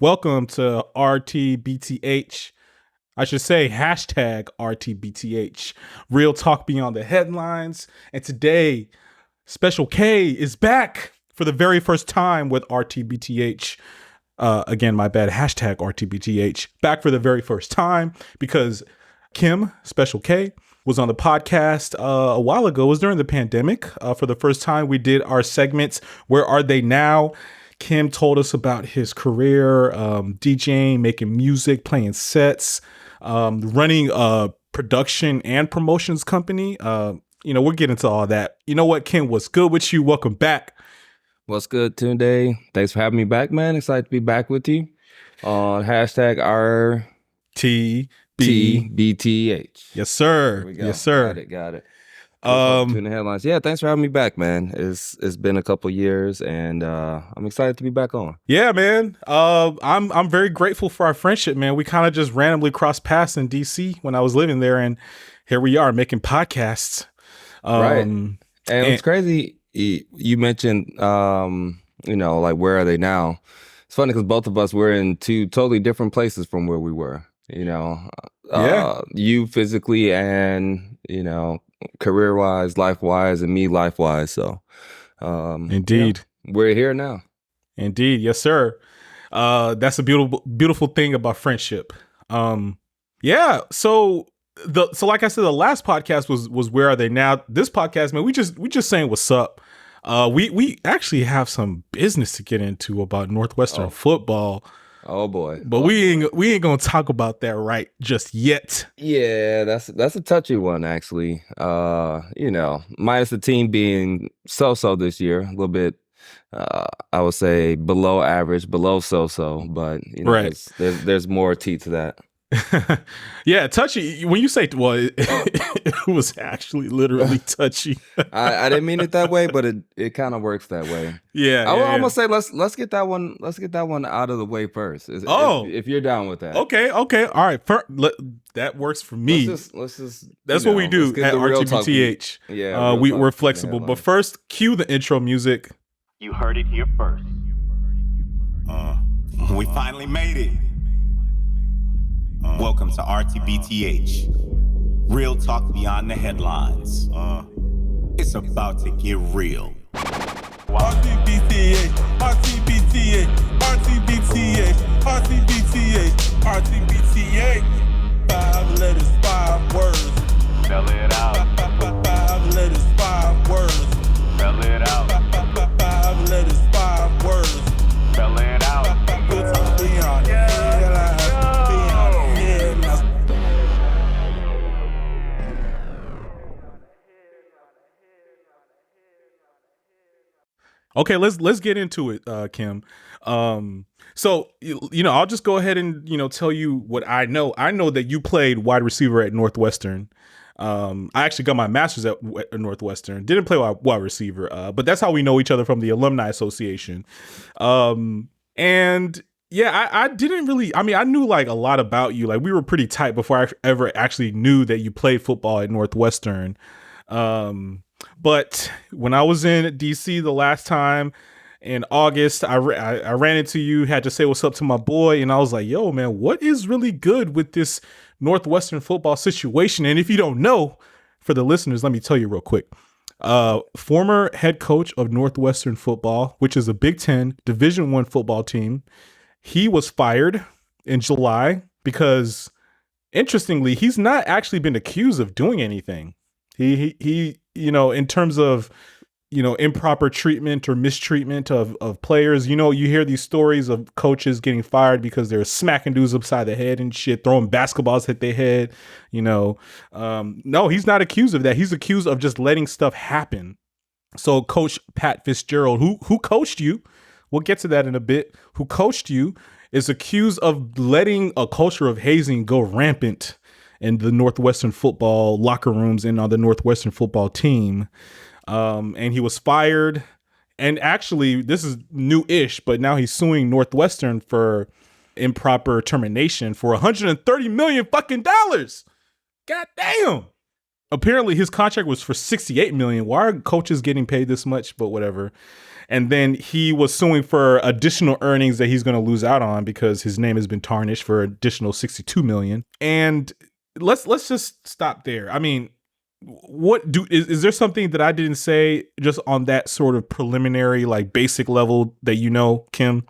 Welcome to RTBTH. I should say hashtag RTBTH. Real talk beyond the headlines. And today, Special K is back for the very first time with RTBTH. Again, my bad, hashtag RTBTH. Back for the very first time because Kim, Special K, was on the podcast a while ago. It was during the pandemic. For the first time, we did our segments, Where Are They Now? Kim told us about his career, DJing, making music, playing sets, running a production and promotions company. We'll get into all that. You know what, Kim, what's good with you? Welcome back. What's good, Tunde? Thanks for having me back, man. Excited to be back with you on hashtag RTBTH. Yes, sir. Yes, sir. Got it. Tune the headlines. Yeah, thanks for having me back, man. It's been a couple years, and I'm excited to be back on. Yeah, man. I'm very grateful for our friendship, man. We kind of just randomly crossed paths in DC when I was living there, and here we are making podcasts. Right. And it's crazy. You mentioned, like, where are they now? It's funny because both of us were in two totally different places from where we were. You physically and career-wise, life-wise, and me life-wise. So, indeed, we're here now. Indeed, yes, sir. That's a beautiful thing about friendship. So like I said, the last podcast was Where Are They Now? This podcast, man, we just saying what's up. We actually have some business to get into about Northwestern football. Oh boy. But we ain't gonna talk about that right just yet. Yeah, that's a touchy one, actually. Minus the team being so-so this year, a little bit I would say below average, below so-so, but right. there's more teeth to that. Yeah, touchy. When you say, it was actually literally touchy. I didn't mean it that way, but it kind of works that way. Yeah, I would almost say let's get that one out of the way first. If you're down with that. Okay, all right. That works for me. Let's just. That's what we do at RTBTH. Yeah, we're flexible. But first, cue the intro music. You heard it here first. We finally made it. Welcome to RTBTH. Real talk beyond the headlines. It's about to get real. RTBTH, RTBTH, RTBTH, RTBTH, RTBTH. 5 letters, 5 words. Spell it out. 5 letters, 5 words. Spell it out. 5 letters, 5 words. Spell it out. Good talk beyond the headlines. Okay, let's get into it, Kim. So I'll just go ahead and tell you what I know. I know that you played wide receiver at Northwestern. I actually got my master's at Northwestern. Didn't play wide receiver, but that's how we know each other, from the Alumni Association. And yeah, I didn't really. I mean, I knew like a lot about you. Like, we were pretty tight before I ever actually knew that you played football at Northwestern. But when I was in DC the last time in August, I ran into you, had to say what's up to my boy. And I was like, yo, man, what is really good with this Northwestern football situation? And if you don't know, for the listeners, let me tell you real quick. Former head coach of Northwestern Football, which is a Big Ten Division I football team. He was fired in July because, interestingly, he's not actually been accused of doing anything. He in terms of, improper treatment or mistreatment of players, you hear these stories of coaches getting fired because they're smacking dudes upside the head and shit, throwing basketballs at their head, No, he's not accused of that. He's accused of just letting stuff happen. So Coach Pat Fitzgerald, who coached you, we'll get to that in a bit, who coached you, is accused of letting a culture of hazing go rampant in the Northwestern football locker rooms and on the Northwestern football team. And he was fired. And actually, this is new-ish, but now he's suing Northwestern for improper termination for $130 million fucking dollars. God damn. Apparently his contract was for $68 million. Why are coaches getting paid this much? But whatever. And then he was suing for additional earnings that he's going to lose out on because his name has been tarnished for additional $62 million. And let's just stop there. I mean, is there something that I didn't say just on that sort of preliminary, like basic level that Kim?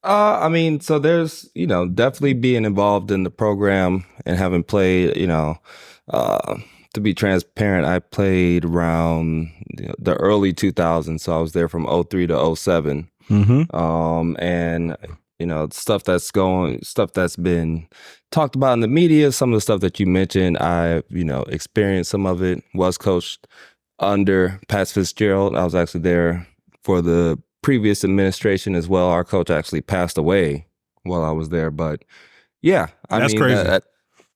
I mean, so there's, definitely being involved in the program and having played, to be transparent, I played around the early 2000s. So I was there from 03 to 07. And, stuff that's been talked about in the media, some of the stuff that you mentioned, I, experienced some of it, was coached under Pat Fitzgerald. I was actually there for the previous administration as well. Our coach actually passed away while I was there, but yeah, that's crazy.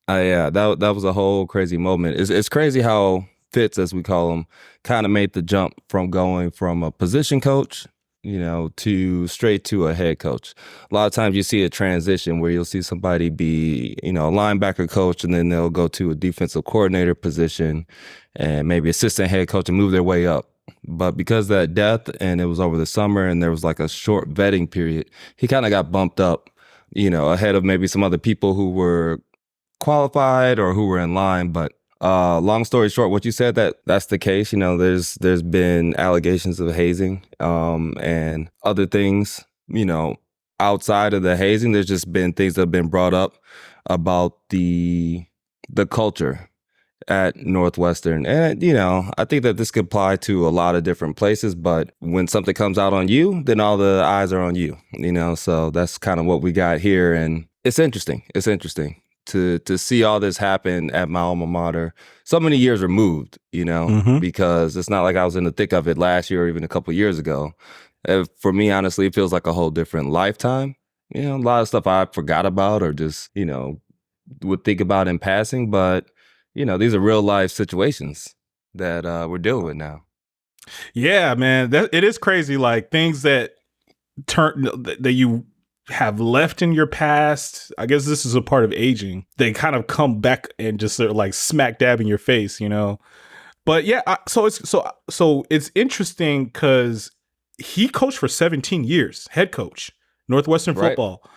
That was a whole crazy moment. It's crazy how Fitz, as we call him, kind of made the jump from going from a position coach, to straight to a head coach. A lot of times you see a transition where you'll see somebody be, a linebacker coach, and then they'll go to a defensive coordinator position and maybe assistant head coach and move their way up. But because of that death, and it was over the summer, and there was like a short vetting period, he kind of got bumped up, ahead of maybe some other people who were qualified or who were in line. But long story short, what you said, that's the case. There's been allegations of hazing and other things, outside of the hazing. There's just been things that have been brought up about the culture at Northwestern. And, I think that this could apply to a lot of different places, but when something comes out on you, then all the eyes are on you, so that's kind of what we got here. And it's interesting. It's interesting to see all this happen at my alma mater so many years removed, because it's not like I was in the thick of it last year or even a couple years ago. For me, honestly, it feels like a whole different lifetime. A lot of stuff I forgot about or just, would think about in passing, but these are real life situations that we're dealing with now. Yeah, man, it is crazy. Like things that you have left in your past. I guess this is a part of aging. They kind of come back and just sort of like smack dab in your face, But yeah, so it's interesting because he coached for 17 years, head coach, Northwestern Football,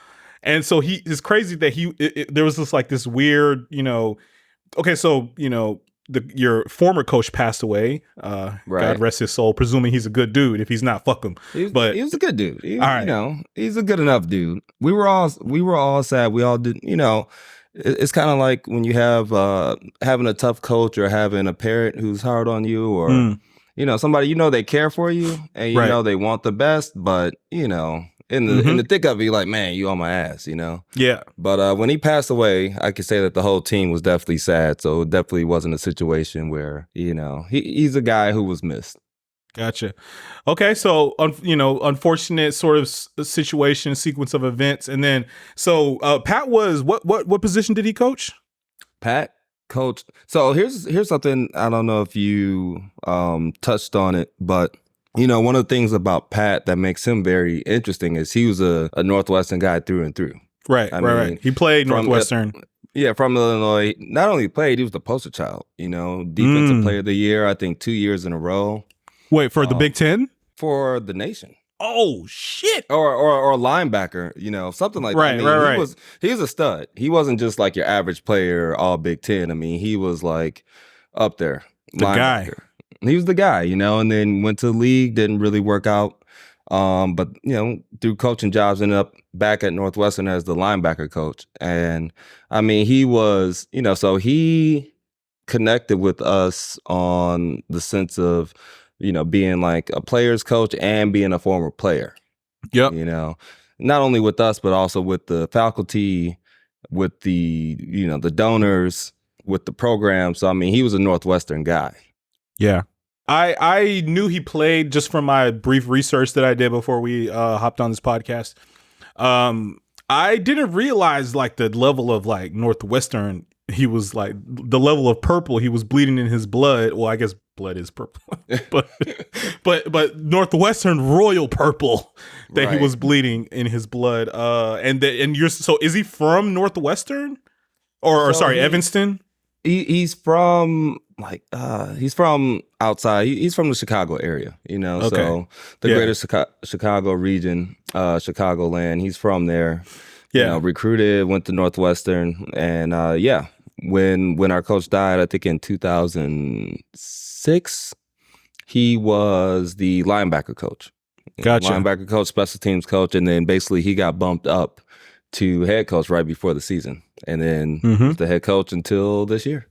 and so it's crazy that there was this weird, okay, so your former coach passed away. God rest his soul. Presuming he's a good dude. If he's not, fuck him. But he was a good dude. All right. He's a good enough dude. We were all sad. We all did. It's kind of like when you have having a tough coach or having a parent who's hard on you, or somebody they care for you and you know they want the best, but in the thick of it, you're like, man, you on my ass, Yeah. But when he passed away, I could say that the whole team was definitely sad. So it definitely wasn't a situation where, he's a guy who was missed. Gotcha. Okay. So, unfortunate sort of situation, sequence of events. And then, so Pat was, what position did he coach? Pat coached. So here's something, I don't know if you touched on it, but one of the things about Pat that makes him very interesting is he was a Northwestern guy through and through. Right. He played Northwestern. From Illinois. Not only played, he was the poster child, defensive player of the year, I think 2 years in a row. Wait, for the Big Ten? For the nation. Oh, shit. Or linebacker, something like that. Right. He was a stud. He wasn't just like your average player, all Big Ten. I mean, he was like up there. The guy. He was the guy, and then went to the league, didn't really work out. But, through coaching jobs, ended up back at Northwestern as the linebacker coach. And I mean, he was, so he connected with us on the sense of, being like a player's coach and being a former player. Yep. Not only with us, but also with the faculty, with the, the donors, with the program. So, I mean, he was a Northwestern guy. Yeah. I knew he played just from my brief research that I did before we hopped on this podcast. I didn't realize like the level of like Northwestern. He was like the level of purple. He was bleeding in his blood. Well, I guess blood is purple, but Northwestern royal purple that he was bleeding in his blood. So is he from Northwestern or sorry, Evanston? He's from he's from outside. He's from the Chicago area, Okay. So the greater Chicago region, Chicagoland. He's from there. Yeah. Recruited, went to Northwestern, and when our coach died, I think in 2006, he was the linebacker coach. Gotcha. Linebacker coach, special teams coach, and then basically he got bumped up to head coach right before the season, and then was the head coach until this year.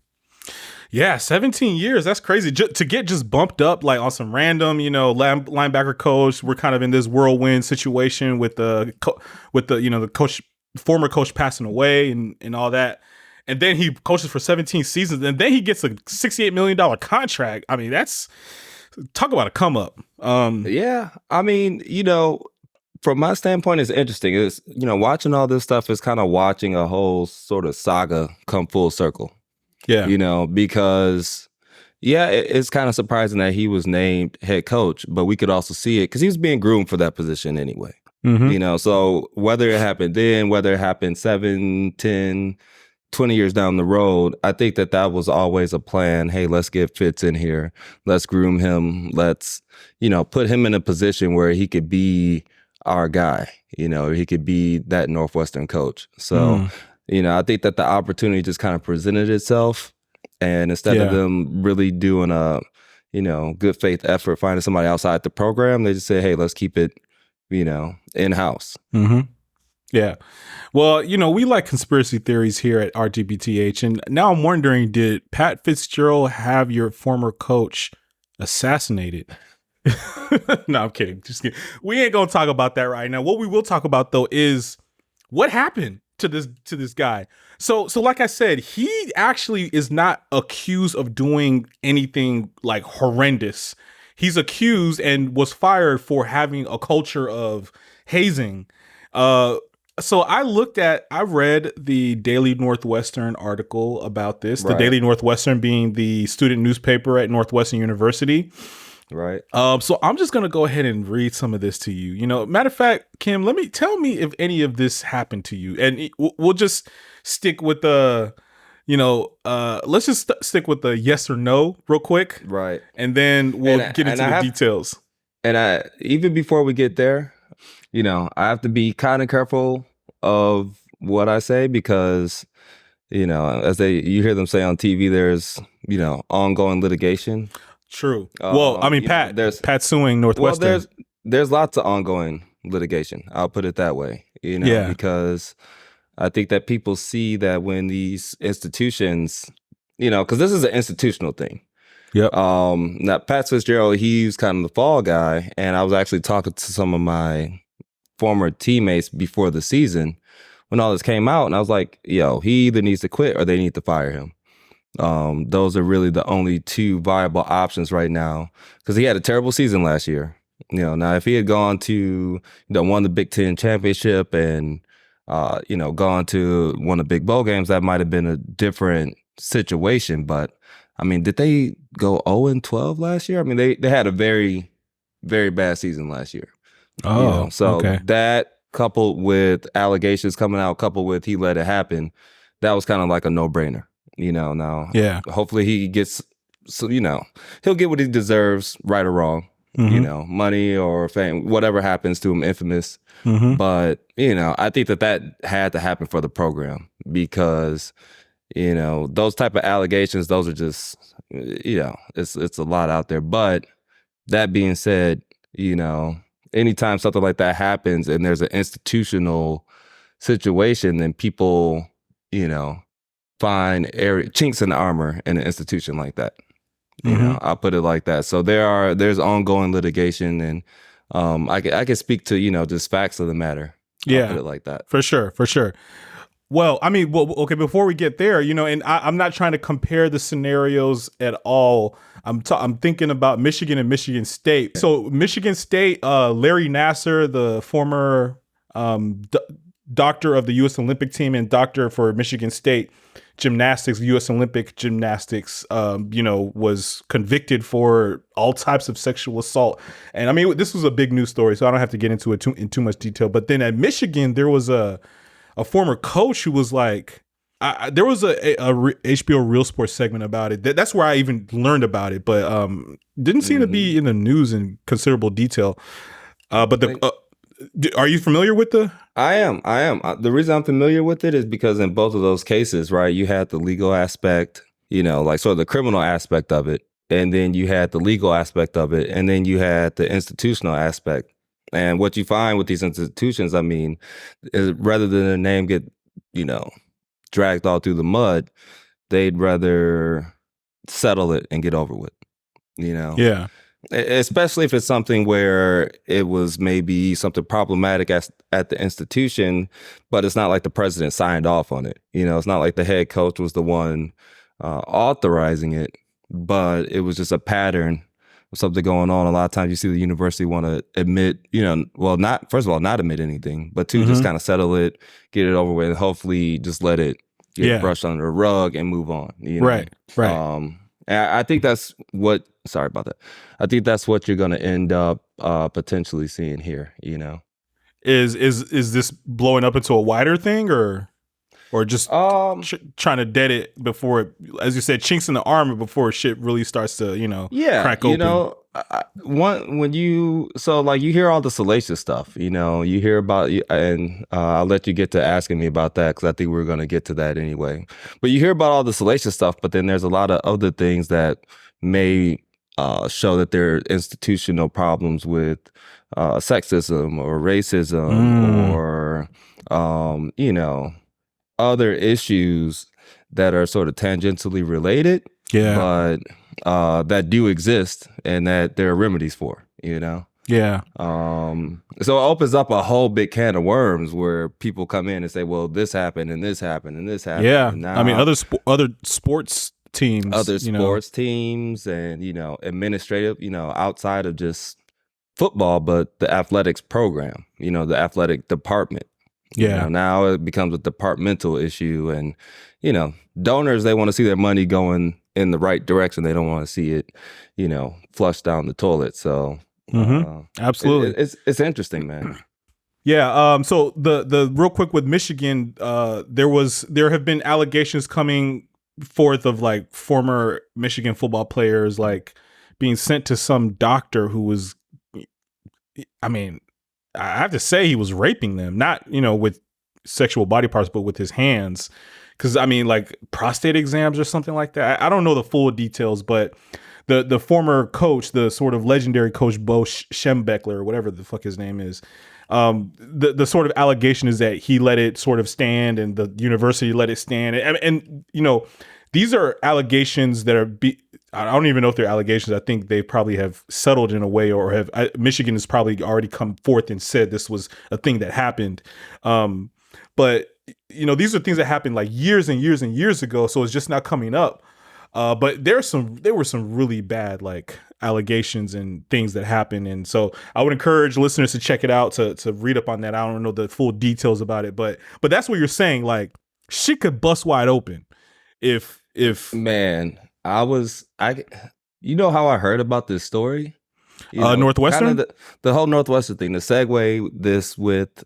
Yeah, 17 years. That's crazy. To get just bumped up like on some random, linebacker coach. We're kind of in this whirlwind situation with the coach, former coach passing away and all that. And then he coaches for 17 seasons, and then he gets a $68 million contract. I mean, that's talk about a come up. Yeah, I mean, from my standpoint, it's interesting. It's watching all this stuff is kind of watching a whole sort of saga come full circle. Yeah, because it's kind of surprising that he was named head coach, but we could also see it because he was being groomed for that position anyway. So whether it happened then, whether it happened 7, 10, 20 years down the road, I think that was always a plan. Hey, let's get Fitz in here. Let's groom him. Let's, put him in a position where he could be our guy, he could be that Northwestern coach. So, I think that the opportunity just kind of presented itself. And instead of them really doing a, good faith effort, finding somebody outside the program, they just say, hey, let's keep it, in-house. Yeah. Well, we like conspiracy theories here at RGBTH. And now I'm wondering, did Pat Fitzgerald have your former coach assassinated? No, I'm kidding. Just kidding. We ain't going to talk about that right now. What we will talk about, though, is what happened to this guy. So like I said, he actually is not accused of doing anything like horrendous. He's accused and was fired for having a culture of hazing. So I read the Daily Northwestern article about this, the Daily Northwestern being the student newspaper at Northwestern University. Right. So I'm just going to go ahead and read some of this to you. Matter of fact, Kim, tell me if any of this happened to you, and we'll just stick with the, let's just stick with the yes or no real quick. Right. And then we'll get into the details. And even before we get there, I have to be kind of careful of what I say because, as you hear them say on TV, there's, ongoing litigation. True. Well, I mean, Pat's suing Northwestern. Well, there's lots of ongoing litigation. I'll put it that way, because I think that people see that when these institutions, because this is an institutional thing. Yep. Now, Pat Fitzgerald, he's kind of the fall guy, and I was actually talking to some of my former teammates before the season when all this came out, and I was like, yo, he either needs to quit or they need to fire him. Those are really the only two viable options right now because he had a terrible season last year. Now if he had gone to, won the Big Ten championship and, gone to one of the big bowl games, that might have been a different situation. But I mean, did they go 0-12 last year? I mean, they had a very, very bad season last year. Oh, so okay. That coupled with allegations coming out, coupled with he let it happen, that was kind of like a no-brainer. Now, hopefully he gets, he'll get what he deserves, right or wrong, money or fame, whatever happens to him, infamous. But, I think that had to happen for the program because, those type of allegations, those are just, it's a lot out there. But that being said, anytime something like that happens and there's an institutional situation, then people, find chinks in the armor in an institution like that. I'll put it like that. So there's ongoing litigation, and I can speak to just facts of the matter. I'll put it like that. For sure. Well, I mean, okay. Before we get there, and I'm not trying to compare the scenarios at all. I'm thinking about Michigan and Michigan State. So Michigan State, Larry Nassar, the former doctor of the U.S. Olympic team and doctor for Michigan State gymnastics, U.S. Olympic gymnastics, was convicted for all types of sexual assault. And I mean, this was a big news story, so I don't have to get into it in too much detail. But then at Michigan, there was a former coach who was like, There was a HBO Real Sports segment about it. That's where I even learned about it, but didn't seem to be in the news in considerable detail. But are you familiar with the? I am. The reason I'm familiar with it is because in both of those cases, right, you had the legal aspect, like sort of the criminal aspect of it, and then you had the legal aspect of it, and then you had the institutional aspect. And what you find with these institutions, I mean, is rather than the name get, dragged all through the mud, they'd rather settle it and get over with, Yeah. Especially if it's something where it was maybe something problematic at the institution, but it's not like the president signed off on it. It's not like the head coach was the one authorizing it, but it was just a pattern of something going on. A lot of times you see the university want to admit, not admit anything, but to just kind of settle it, get it over with, and hopefully just let it get brushed under the rug and move on. Right. And I think that's what. Sorry about that. I think that's what you're going to end up potentially seeing here. Is this blowing up into a wider thing, or just trying to dead it before it, as you said, chinks in the armor before shit really starts to crack open? When you hear all the salacious stuff, you hear about, and I'll let you get to asking me about that because I think we're going to get to that anyway. But you hear about all the salacious stuff, but then there's a lot of other things that may show that there are institutional problems with sexism or racism or other issues that are sort of tangentially related, but that do exist and that there are remedies for, So it opens up a whole big can of worms where people come in and say, well, this happened and this happened and this happened. Yeah. And now, I mean, other sports teams, and, administrative, outside of just football, but the athletics program, the athletic department. Now it becomes a departmental issue, and donors, they want to see their money going in the right direction. They don't want to see it flushed down the toilet. So absolutely, it's interesting, man. Yeah. So the real quick with Michigan, there have been allegations coming forth of like former Michigan football players like being sent to some doctor who was, I mean, I have to say he was raping them, not, with sexual body parts, but with his hands. Because, I mean, like prostate exams or something like that. I don't know the full details, but the former coach, the sort of legendary coach, Bo Schembechler, or whatever the fuck his name is, the sort of allegation is that he let it sort of stand and the university let it stand. And these are allegations that are I don't even know if they're allegations. I think they probably have settled in a way, or Michigan has probably already come forth and said this was a thing that happened. But these are things that happened like years and years and years ago. So it's just now coming up. But there were some really bad like allegations and things that happened. And so I would encourage listeners to check it out, to read up on that. I don't know the full details about it, but that's what you're saying. Like shit could bust wide open if man, you know how I heard about this story? Northwestern? The whole Northwestern thing, to segue this with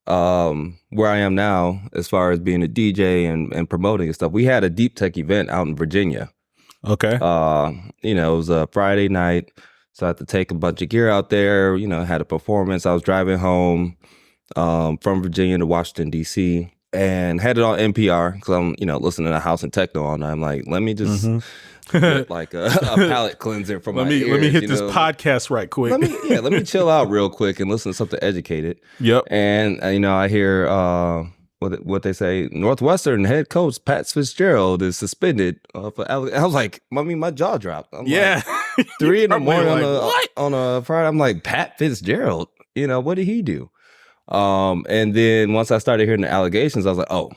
where I am now as far as being a DJ and promoting and stuff. We had a DeepTech event out in Virginia. Okay. It was a Friday night, so I had to take a bunch of gear out there, had a performance. I was driving home from Virginia to Washington, D.C., and had it on NPR because I'm, listening to House and Techno all night. I'm like, let me just get like a palate cleanser from my ears. Let me hit this podcast right quick. Let me chill out real quick and listen to something educated. Yep. And I hear what they say. Northwestern head coach Pat Fitzgerald is suspended for. I was like, my jaw dropped. I'm like, 3 a.m. on a Friday. I'm like, Pat Fitzgerald. What did he do? And then once I started hearing the allegations, I was like, oh,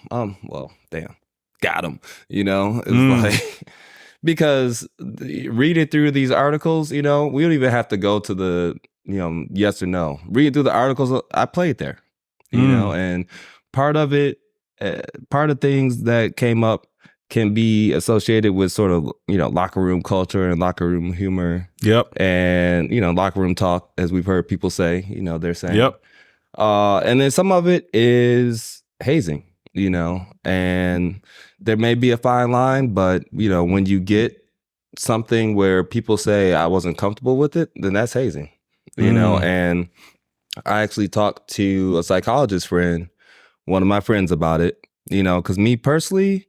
well, damn, got him. It's like, because reading through these articles, we don't even have to go to the, yes or no. Reading through the articles, I played there, and part of it, part of things that came up can be associated with sort of, locker room culture and locker room humor. Yep. And, locker room talk, as we've heard people say, they're saying. Yep. And then some of it is hazing, and there may be a fine line, but when you get something where people say I wasn't comfortable with it, then that's hazing, and I actually talked to a psychologist friend, one of my friends, about it, because me personally,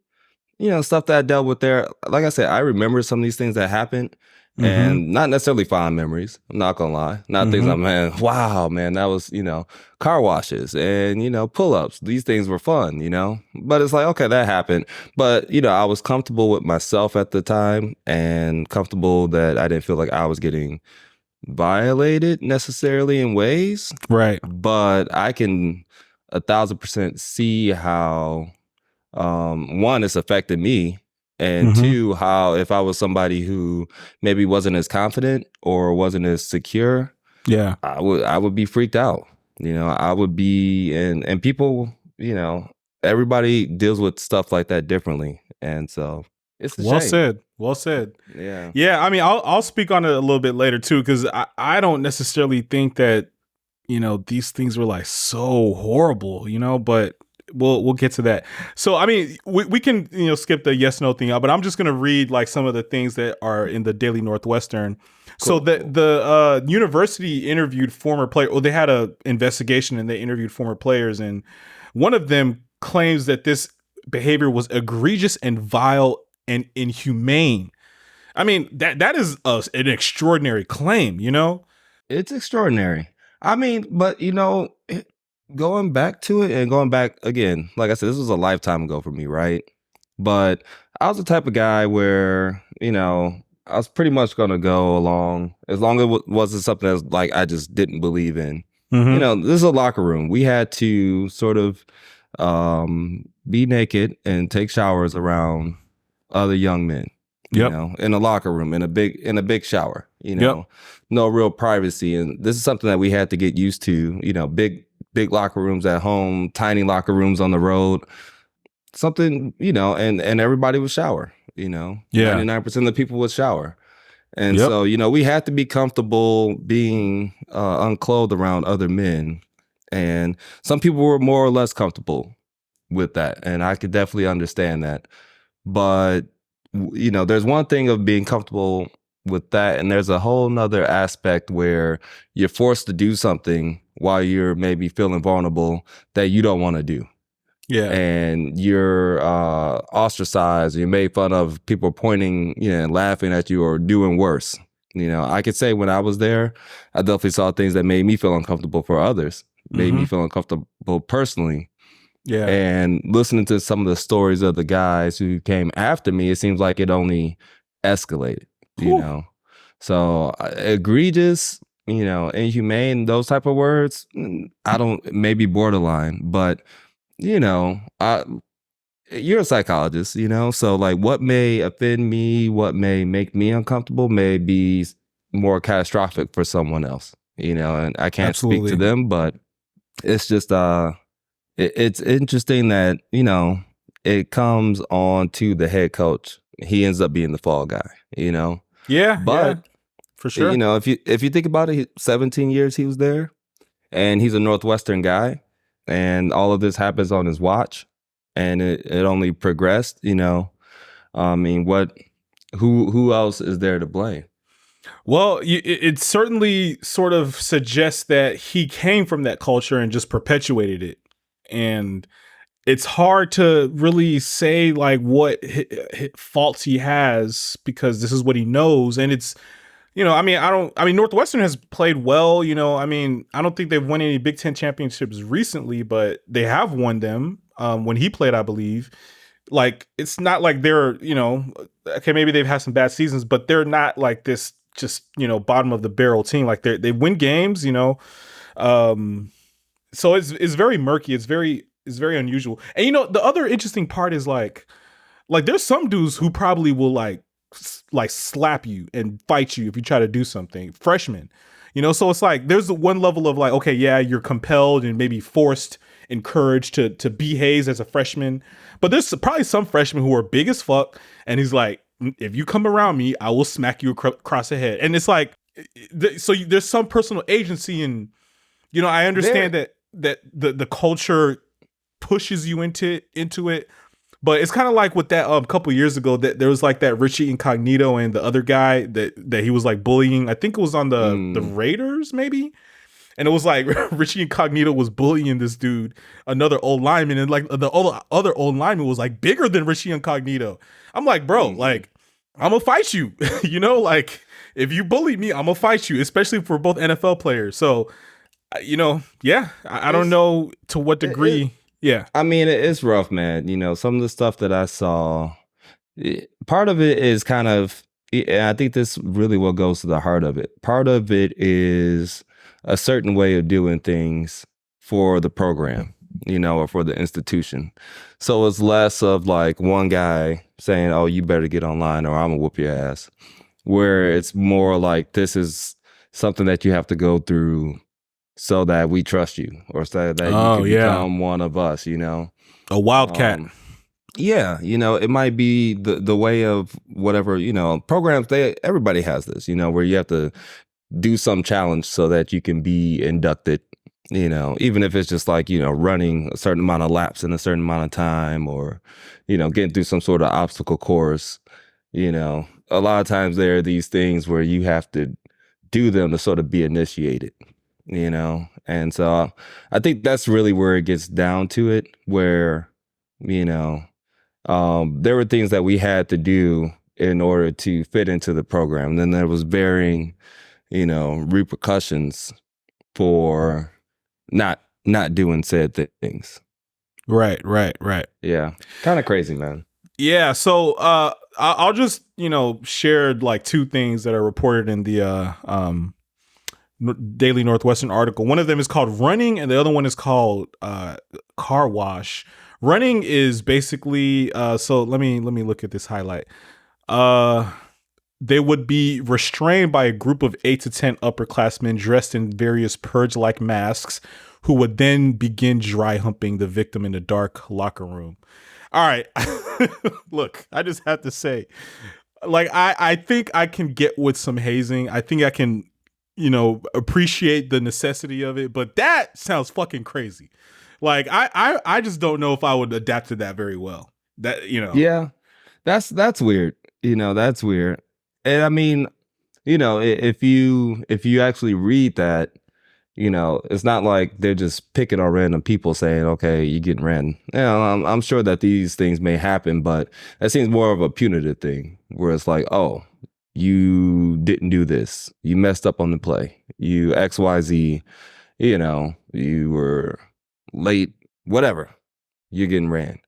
stuff that I dealt with there, like I said, I remember some of these things that happened, and not necessarily fond memories. I'm not gonna lie. Not things like, man, wow, man, that was, car washes and, pull-ups. These things were fun, but it's like, okay, that happened. But, I was comfortable with myself at the time and comfortable that I didn't feel like I was getting violated necessarily in ways. Right. But I can 1,000% see how, one, it's affected me. And two, how if I was somebody who maybe wasn't as confident or wasn't as secure, I would be freaked out. I would be, and people, everybody deals with stuff like that differently, and so it's a shame. Well said. Yeah. I mean, I'll speak on it a little bit later too, because I don't necessarily think that these things were like so horrible, but we'll get to that. So I mean, we can skip the yes no thing out, but I'm just gonna read like some of the things that are in the Daily Northwestern. Cool. So the university interviewed former player. Well, they had a investigation and they interviewed former players, and one of them claims that this behavior was egregious and vile and inhumane. I mean, that is an extraordinary claim. It's extraordinary. I mean, but going back to it and going back again, like I said, this was a lifetime ago for me, right? But I was the type of guy where, I was pretty much going to go along as long as it wasn't something that's like I just didn't believe in. This is a locker room. We had to sort of be naked and take showers around other young men. In a locker room, in a big shower, no real privacy. And this is something that we had to get used to, big locker rooms at home, tiny locker rooms on the road, something, and everybody would shower, 99% of the people would shower. And so, we had to be comfortable being unclothed around other men. And some people were more or less comfortable with that. And I could definitely understand that. But there's one thing of being comfortable with that, and there's a whole nother aspect where you're forced to do something while you're maybe feeling vulnerable that you don't want to do. Yeah. And you're ostracized, you're made fun of, people pointing, and laughing at you or doing worse. I could say when I was there, I definitely saw things that made me feel uncomfortable for others, made me feel uncomfortable personally. Yeah. And listening to some of the stories of the guys who came after me, it seems like it only escalated, So egregious, inhumane, those type of words, I don't, maybe borderline, but, you're a psychologist, so like what may offend me, what may make me uncomfortable may be more catastrophic for someone else, and I can't speak to them, but it's just, it's interesting that, it comes on to the head coach. He ends up being the fall guy, Yeah, but for sure. If you think about it, 17 years he was there, and he's a Northwestern guy, and all of this happens on his watch, and it only progressed. I mean, who else is there to blame? Well, it certainly sort of suggests that he came from that culture and just perpetuated it. And it's hard to really say like what faults he has, because this is what he knows. And it's, Northwestern has played well, I don't think they've won any Big Ten championships recently, but they have won them when he played, I believe. Like, it's not like they're, okay, maybe they've had some bad seasons, but they're not like this just, bottom of the barrel team. Like they win games, so it's very murky. It's very unusual. And the other interesting part is like there's some dudes who probably will like slap you and fight you if you try to do something. Freshmen, so it's like there's one level of like, okay, yeah, you're compelled and maybe forced, encouraged to be hazed as a freshman. But there's probably some freshmen who are big as fuck, and he's like, if you come around me, I will smack you across the head. And it's like, so there's some personal agency, and I understand that the culture pushes you into it. But it's kind of like with that couple years ago that there was like that Richie Incognito and the other guy that he was like bullying. I think it was on the Raiders maybe. And it was like Richie Incognito was bullying this dude, another old lineman, and like the other old lineman was like bigger than Richie Incognito. I'm like, bro, like I'm gonna fight you. You know, like if you bully me, I'm gonna fight you, especially for both NFL players. So, you know, yeah, I don't know to what degree. Yeah. I mean, it's rough, man. You know, some of the stuff that I saw, part of it is kind of, I think this really what goes to the heart of it. Part of it is a certain way of doing things for the program, you know, or for the institution. So it's less of like one guy saying, oh, you better get online or I'm gonna whoop your ass. Where it's more like this is something that you have to go through so that we trust you, or so that you can become one of us, you know? A wildcat. Yeah, you know, it might be the way of whatever, you know, programs, everybody has this, you know, where you have to do some challenge so that you can be inducted, you know, even if it's just like, you know, running a certain amount of laps in a certain amount of time, or, you know, getting through some sort of obstacle course, you know. A lot of times there are these things where you have to do them to sort of be initiated, you know. And so I think that's really where it gets down to it, where, you know, there were things that we had to do in order to fit into the program. And then there was varying, you know, repercussions for not doing said things. Right. Yeah. Kind of crazy, man. Yeah. So I'll just, you know, share like two things that are reported in the Daily Northwestern article. One of them is called running, and the other one is called car wash. Running is basically so let me look at this highlight. They would be restrained by a group of 8 to 10 upperclassmen dressed in various purge-like masks, who would then begin dry humping the victim in the dark locker room. All right. Look, I just have to say, like, I think I can get with some hazing. I think I can, you know, appreciate the necessity of it, but that sounds fucking crazy. Like, I just don't know if I would adapt to that very well. That, you know. Yeah, that's weird. You know, that's weird. And I mean, you know, if you actually read that, you know, it's not like they're just picking on random people saying, okay, you're getting ran. You know, I'm sure that these things may happen, but that seems more of a punitive thing, where it's like, oh, you didn't do this. You messed up on the play. You XYZ, you know, you were late, whatever. You're getting ran.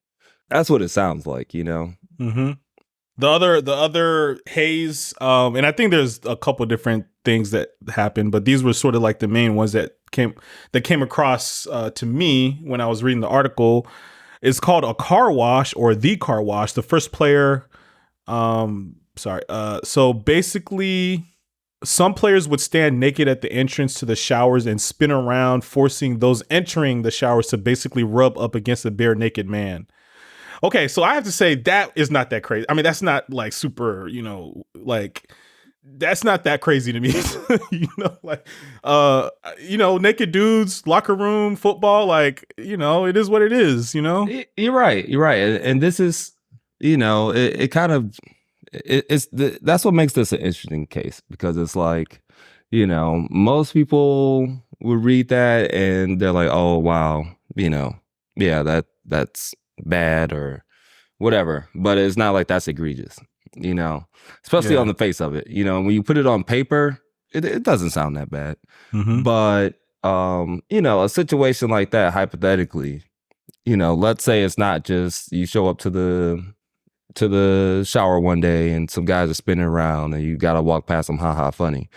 That's what it sounds like, you know? Mm-hmm. The other haze, and I think there's a couple different things that happened, but these were sort of like the main ones that came across to me when I was reading the article. It's called a car wash, or the car wash. The first player, so basically, some players would stand naked at the entrance to the showers and spin around, forcing those entering the showers to basically rub up against a bare naked man. Okay, so I have to say that is not that crazy. I mean, that's not like super, you know, like that's not that crazy to me. You know, like you know, naked dudes, locker room, football, like, you know, it is what it is, you know? You're right. And this is, you know, it kind of that's what makes this an interesting case, because it's like, you know, most people would read that and they're like, oh wow, you know, yeah, that's bad or whatever, but it's not like that's egregious, you know, especially on the face of it. You know, when you put it on paper, it doesn't sound that bad. Mm-hmm. But you know, a situation like that, hypothetically, you know, let's say it's not just you show up to the shower one day and some guys are spinning around and you gotta walk past them, haha, funny.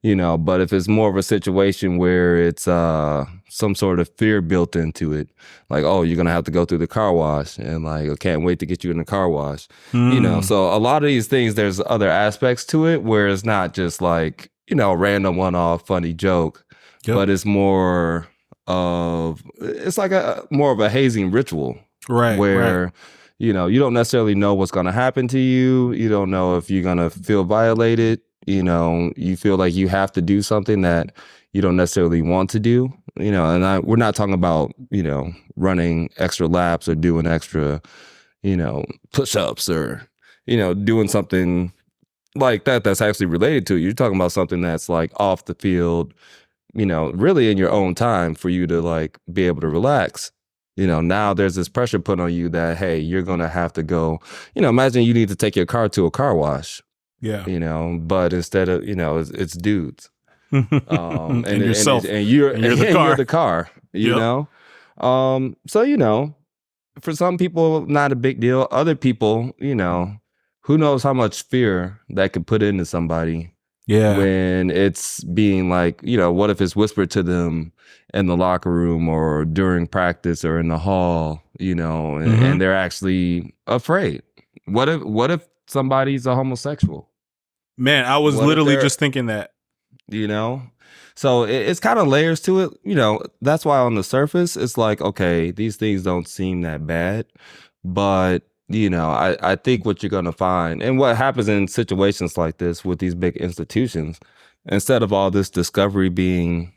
You know, but if it's more of a situation where it's some sort of fear built into it, like, oh, you're gonna have to go through the car wash, and like, I can't wait to get you in the car wash. You know, so a lot of these things, there's other aspects to it where it's not just like, you know, a random one-off funny joke, but it's more of, it's like more of a hazing ritual, right? Where you know, you don't necessarily know what's gonna happen to you. You don't know if you're gonna feel violated. You know, you feel like you have to do something that you don't necessarily want to do, and we're not talking about, running extra laps or doing extra, push-ups or, doing something like that that's actually related to it. You're talking about something that's like off the field, really in your own time for you to like be able to relax. Now there's this pressure put on you that, hey, you're going to have to go, imagine you need to take your car to a car wash. Yeah. But instead of, it's dudes. And yourself. And you're the car, Yep. know? So, for some people, not a big deal. Other people, who knows how much fear that could put into somebody. Yeah. When it's being like, what if it's whispered to them in the locker room or during practice or in the hall, and they're actually afraid. What if somebody's a homosexual? Man, I was literally just thinking that. So it's kind of layers to it. That's why on the surface, it's like, okay, these things don't seem that bad. But, I think what you're going to find and what happens in situations like this with these big institutions, instead of all this discovery being,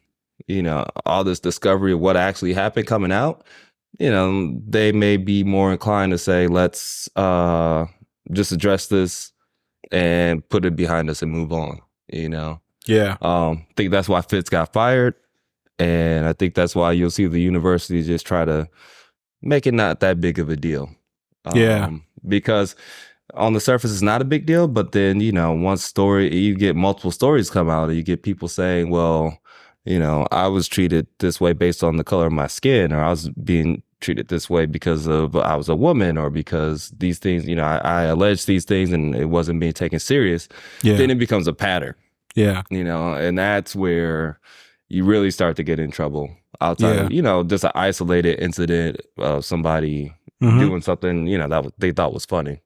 all this discovery of what actually happened coming out, they may be more inclined to say, let's just address this and put it behind us and move on, Yeah. I think that's why Fitz got fired. And I think that's why you'll see the university just try to make it not that big of a deal. Because on the surface, it's not a big deal. But then, one story, you get multiple stories come out and you get people saying, well, I was treated this way based on the color of my skin, or I was being treated this way because of I was a woman, or because these things, I alleged these things and it wasn't being taken serious. Yeah. Then it becomes a pattern. Yeah. And that's where you really start to get in trouble outside of, just an isolated incident of somebody doing something, that they thought was funny.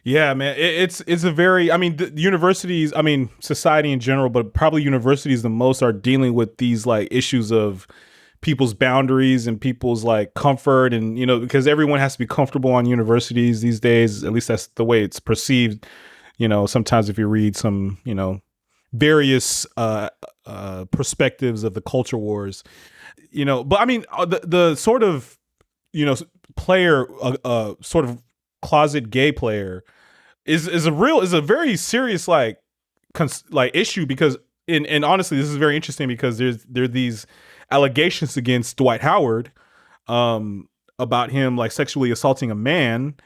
Yeah, man. It's a very, the universities, society in general, but probably universities the most are dealing with these like issues of people's boundaries and people's like comfort, and, because everyone has to be comfortable on universities these days. At least that's the way it's perceived. Sometimes if you read some, various perspectives of the culture wars, but the sort of, player, sort of closet gay player is a very serious like issue, because and honestly this is very interesting because there are these allegations against Dwight Howard about him like sexually assaulting a man,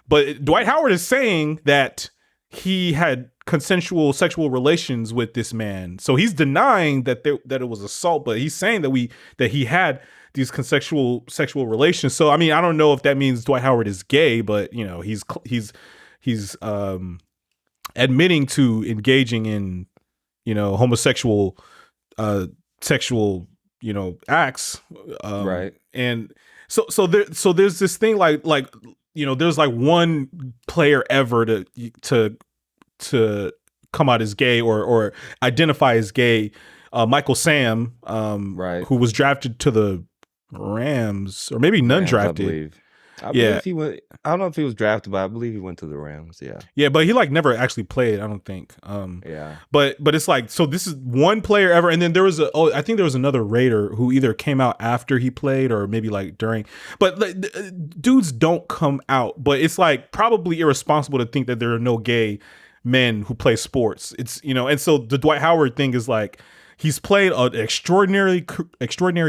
but Dwight Howard is saying that he had consensual sexual relations with this man. So he's denying that it was assault, but he's saying that he had these consensual sexual relations. So I don't know if that means Dwight Howard is gay, but he's admitting to engaging in homosexual sexual acts, right. And so there's this thing like there's like one player ever to come out as gay or identify as gay, Michael Sam, right, who was drafted to the Rams, or maybe none drafted. I believe he went. I don't know if he was drafted, but I believe he went to the Rams. Yeah. Yeah, but he like never actually played, I don't think. Yeah. But it's like, so this is one player ever, and then there was I think there was another Raider who either came out after he played or maybe like during. But like, dudes don't come out. But it's like probably irresponsible to think that there are no gay men who play sports. It's and so the Dwight Howard thing is like, he's played an extraordinary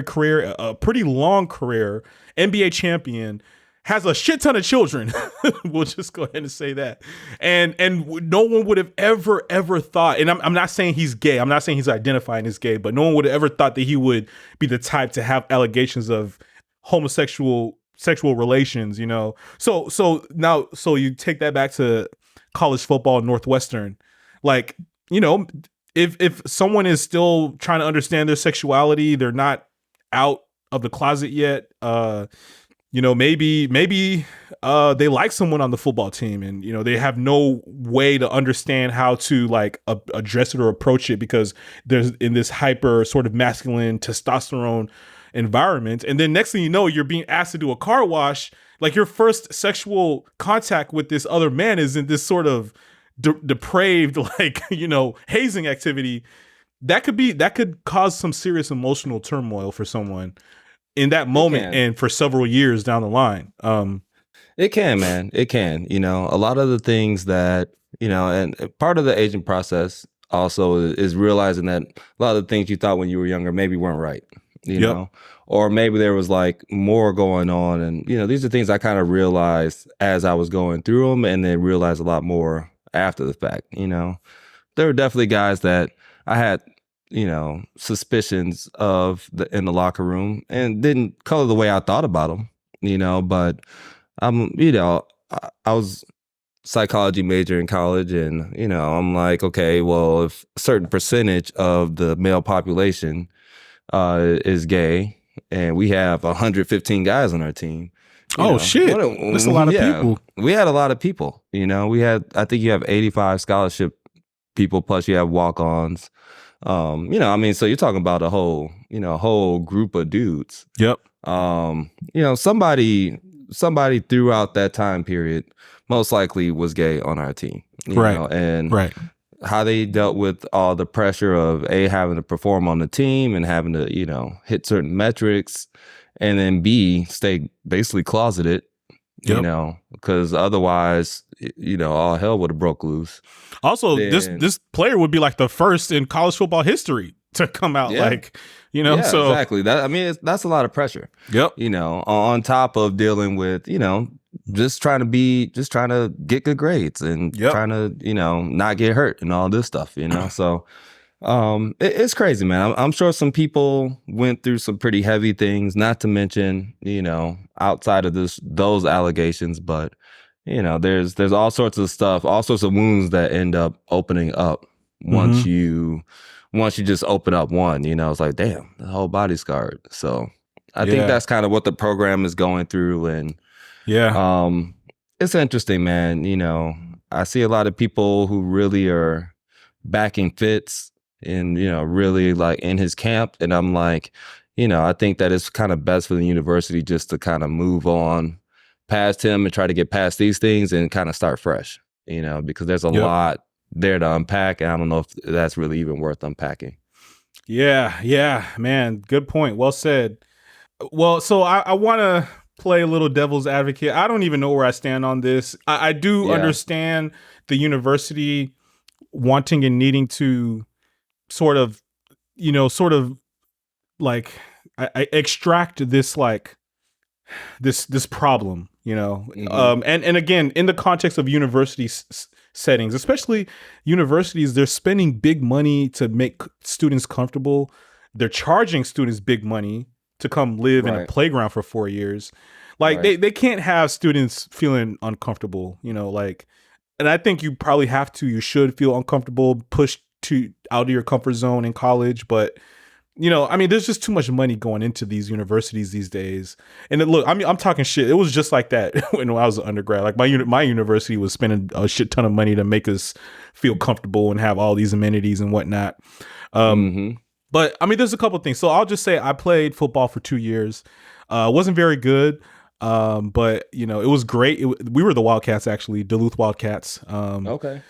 career, a pretty long career, NBA champion, has a shit ton of children. We'll just go ahead and say that. And no one would have ever thought, and I'm not saying he's gay, I'm not saying he's identifying as gay, but no one would have ever thought that he would be the type to have allegations of homosexual sexual relations, So now you take that back to college football, Northwestern. Like, if someone is still trying to understand their sexuality, they're not out of the closet yet, maybe they like someone on the football team, and they have no way to understand how to like address it or approach it, because there's in this hyper sort of masculine testosterone environment. And then next thing you know, you're being asked to do a car wash. Like, your first sexual contact with this other man is in this sort of depraved, like, hazing activity. that could cause some serious emotional turmoil for someone in that moment and for several years down the line. It can, man. It can. A lot of the things that, and part of the aging process also is realizing that a lot of the things you thought when you were younger maybe weren't right, know, or maybe there was like more going on. And, these are things I kind of realized as I was going through them, and then realized a lot more after the fact. There were definitely guys that I had, suspicions of in the locker room and didn't color the way I thought about them, but I was psychology major in college, and, I'm like, okay, well, if a certain percentage of the male population is gay and we have 115 guys on our team. Shit. That's a lot of people. We had a lot of people, I think you have 85 scholarship people, plus you have walk-ons. So you're talking about a whole group of dudes. Yep. Somebody throughout that time period most likely was gay on our team. Right. How they dealt with all the pressure of having to perform on the team and having to, hit certain metrics, and then B, stay basically closeted, because otherwise, all hell would have broke loose. Also, this player would be like the first in college football history to come out, so exactly. That's a lot of pressure. Yep. On top of dealing with, just trying to get good grades and trying to, not get hurt and all this stuff, So it's crazy, man. I'm sure some people went through some pretty heavy things, not to mention, outside of those allegations, but there's all sorts of stuff, all sorts of wounds that end up opening up once you just open up one, it's like, damn, the whole body's scarred. So I think that's kind of what the program is going through. And it's interesting, man. I see a lot of people who really are backing Fitz and, really like in his camp. And I'm like, I think that it's kind of best for the university just to kind of move on past him and try to get past these things and kind of start fresh, because there's a lot there to unpack. And I don't know if that's really even worth unpacking. Yeah, man. Good point. Well said. Well, so I want to play a little devil's advocate. I don't even know where I stand on this. I do understand the university wanting and needing to sort of like I extract this like this problem, and again, in the context of university settings, especially universities, they're spending big money to make students comfortable. They're charging students big money to come live in a playground for 4 years. Like they can't have students feeling uncomfortable, and I think you probably you should feel uncomfortable, pushed out of your comfort zone in college. But, there's just too much money going into these universities these days. And look, I'm talking shit. It was just like that when I was an undergrad. Like my university was spending a shit ton of money to make us feel comfortable and have all these amenities and whatnot. But there's a couple of things. So I'll just say I played football for 2 years. Wasn't very good. But it was great. We were the Wildcats, actually, Duluth Wildcats. Okay.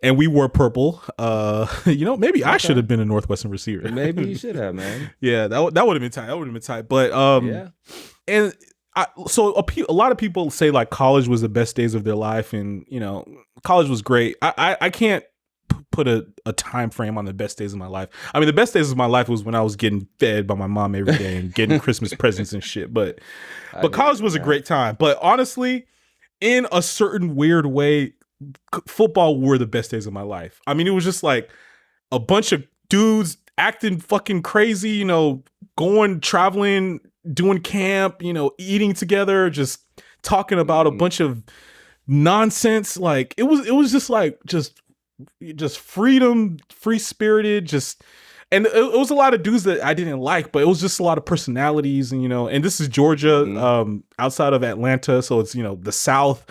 And we wore purple. Maybe I should have been a Northwestern receiver. Maybe you should have, man. Yeah, that would have been tight. That would have been tight. But and so a lot of people say like college was the best days of their life, and college was great. I can't put a time frame on the best days of my life. The best days of my life was when I was getting fed by my mom every day and getting Christmas presents and shit. But college was a great time. But honestly, in a certain weird way, football were the best days of my life. It was just like a bunch of dudes acting fucking crazy, going, traveling, doing camp, eating together, just talking about a bunch of nonsense. Like it was just like, just freedom, free spirited, and it was a lot of dudes that I didn't like, but it was just a lot of personalities, and this is Georgia, outside of Atlanta. So it's, the South,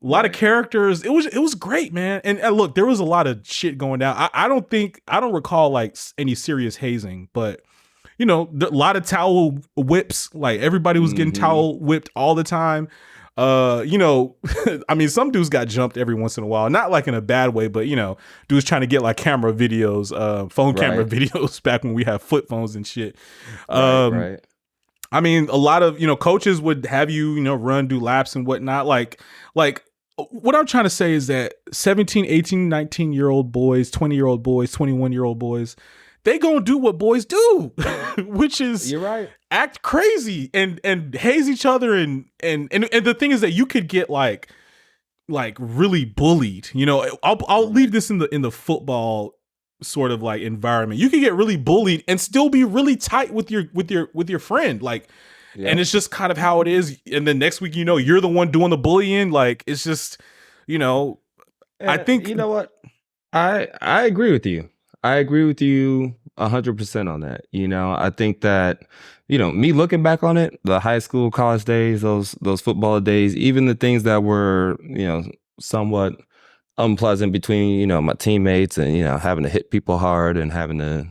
a lot of characters. It was great, man. And look, there was a lot of shit going down. I don't recall like any serious hazing, but a lot of towel whips. Like everybody was getting towel whipped all the time. You know, I mean, some dudes got jumped every once in a while, not like in a bad way, but you know, dudes trying to get like camera videos, phone camera videos back when we had flip phones and shit. Right. I mean, a lot of, you know, coaches would have you, you know, do laps and whatnot. Like what I'm trying to say is that 17, 18, 19-year-old boys, 20-year-old boys, 21-year-old boys, they gonna do what boys do, which is You're right. Act crazy and haze each other and the thing is that you could get like really bullied. You know, I'll leave this in the football sort of like environment. You can get really bullied and still be really tight with your friend. Like, and it's just kind of how it is. And then next week, you know, you're the one doing the bullying. Like, it's just, you know, I think, you know what? I agree with you. I agree with you 100% on that. You know, I think that, you know, me looking back on it, the high school, college days, those football days, even the things that were, you know, somewhat unpleasant between, you know, my teammates and, you know, having to hit people hard and having to,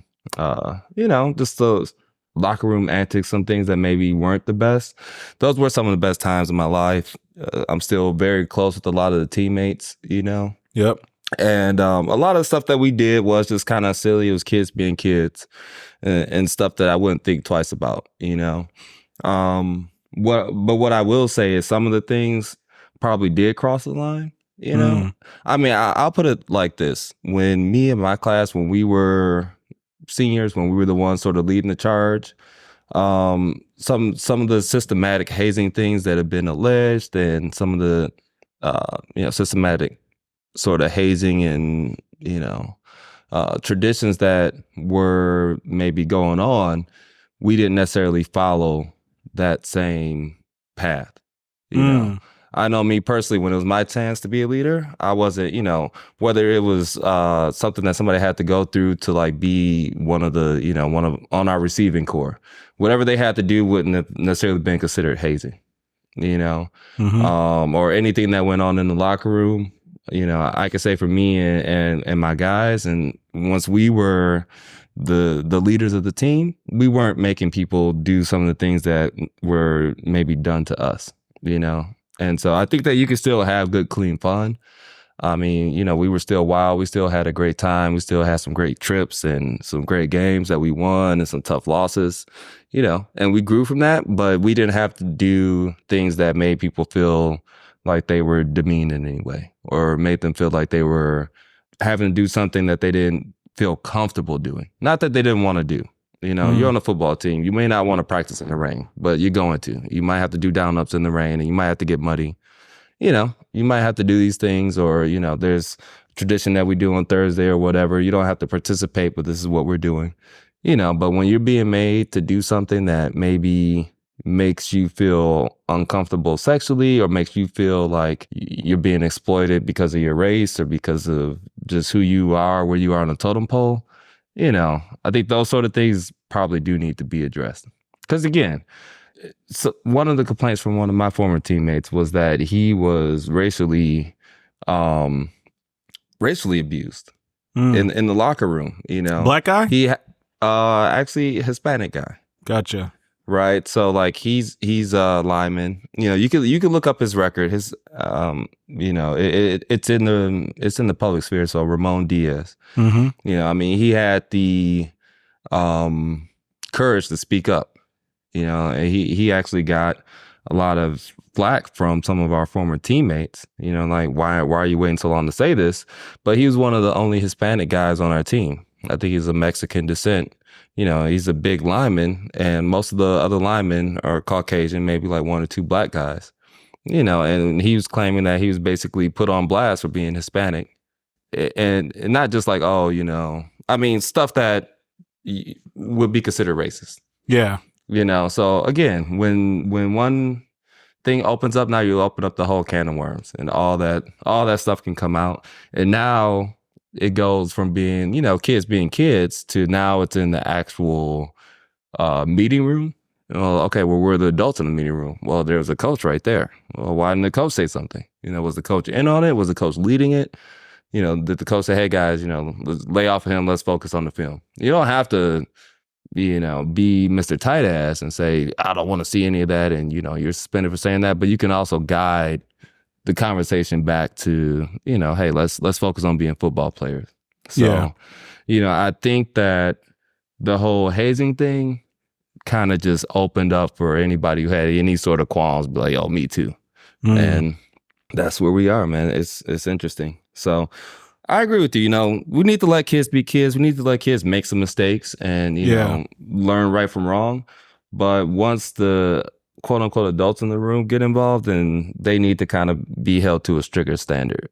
you know, just those locker room antics, some things that maybe weren't the best. Those were some of the best times of my life. I'm still very close with a lot of the teammates, you know. Yep. And a lot of the stuff that we did was just kind of silly. It was kids being kids and stuff that I wouldn't think twice about, you know. What I will say is some of the things probably did cross the line, you know. I mean, I'll put it like this. When me and my class, when we were seniors, when we were the ones sort of leading the charge, some of the systematic hazing things that have been alleged and some of the, you know, systematic sort of hazing and, you know, traditions that were maybe going on, we didn't necessarily follow that same path. You know, I know me personally, when it was my chance to be a leader, I wasn't, you know, whether it was something that somebody had to go through to like be one of on our receiving corps, whatever they had to do wouldn't have necessarily been considered hazing, you know, or anything that went on in the locker room. You know, I could say for me and my guys, and once we were the leaders of the team, we weren't making people do some of the things that were maybe done to us, you know. And so I think that you can still have good, clean fun. I mean, you know, we were still wild. We still had a great time. We still had some great trips and some great games that we won and some tough losses, you know, and we grew from that. But we didn't have to do things that made people feel like they were demeaned in any way or made them feel like they were having to do something that they didn't feel comfortable doing. Not that they didn't want to do. You know, you're on a football team. You may not want to practice in the rain, but you're going to. You might have to do down-ups in the rain and you might have to get muddy. You know, you might have to do these things or, you know, there's tradition that we do on Thursday or whatever. You don't have to participate, but this is what we're doing. You know, but when you're being made to do something that maybe makes you feel uncomfortable sexually or makes you feel like you're being exploited because of your race or because of just who you are, where you are on the totem pole, you know, I think those sort of things probably do need to be addressed. Because again, so one of the complaints from one of my former teammates was that he was racially abused in the locker room, you know. Black guy? He actually Hispanic guy. Gotcha. Right. So like he's a lineman. You know, you can look up his record. His you know, it's in the public sphere. So Ramon Diaz. You know, I mean, he had the courage to speak up. You know, and he actually got a lot of flack from some of our former teammates. You know, like why are you waiting so long to say this? But he was one of the only Hispanic guys on our team. I think he's of Mexican descent. You know, he's a big lineman, and most of the other linemen are Caucasian, maybe like one or two black guys. You know, and he was claiming that he was basically put on blast for being Hispanic. And not just like, oh, you know, I mean, stuff that would be considered racist. Yeah. You know, so again, when one thing opens up, now you open up the whole can of worms and all that stuff can come out. And now it goes from being, you know, kids being kids to now it's in the actual meeting room. Well, okay, well, we're the adults in the meeting room. Well, there's a coach right there. Well, why didn't the coach say something? You know, was the coach in on it? Was the coach leading it? You know, did the coach say, hey, guys, you know, let's lay off of him. Let's focus on the film. You don't have to be Mr. Tight Ass and say, I don't want to see any of that. And, you're suspended for saying that. But you can also guide the conversation back to, hey, let's focus on being football players. So, I think that the whole hazing thing kind of just opened up for anybody who had any sort of qualms, be like, oh, me too. And that's where we are, man. It's interesting. So I agree with you. We need to let kids be kids. We need to let kids make some mistakes and, learn right from wrong. But once the quote unquote adults in the room get involved, then they need to kind of be held to a stricter standard,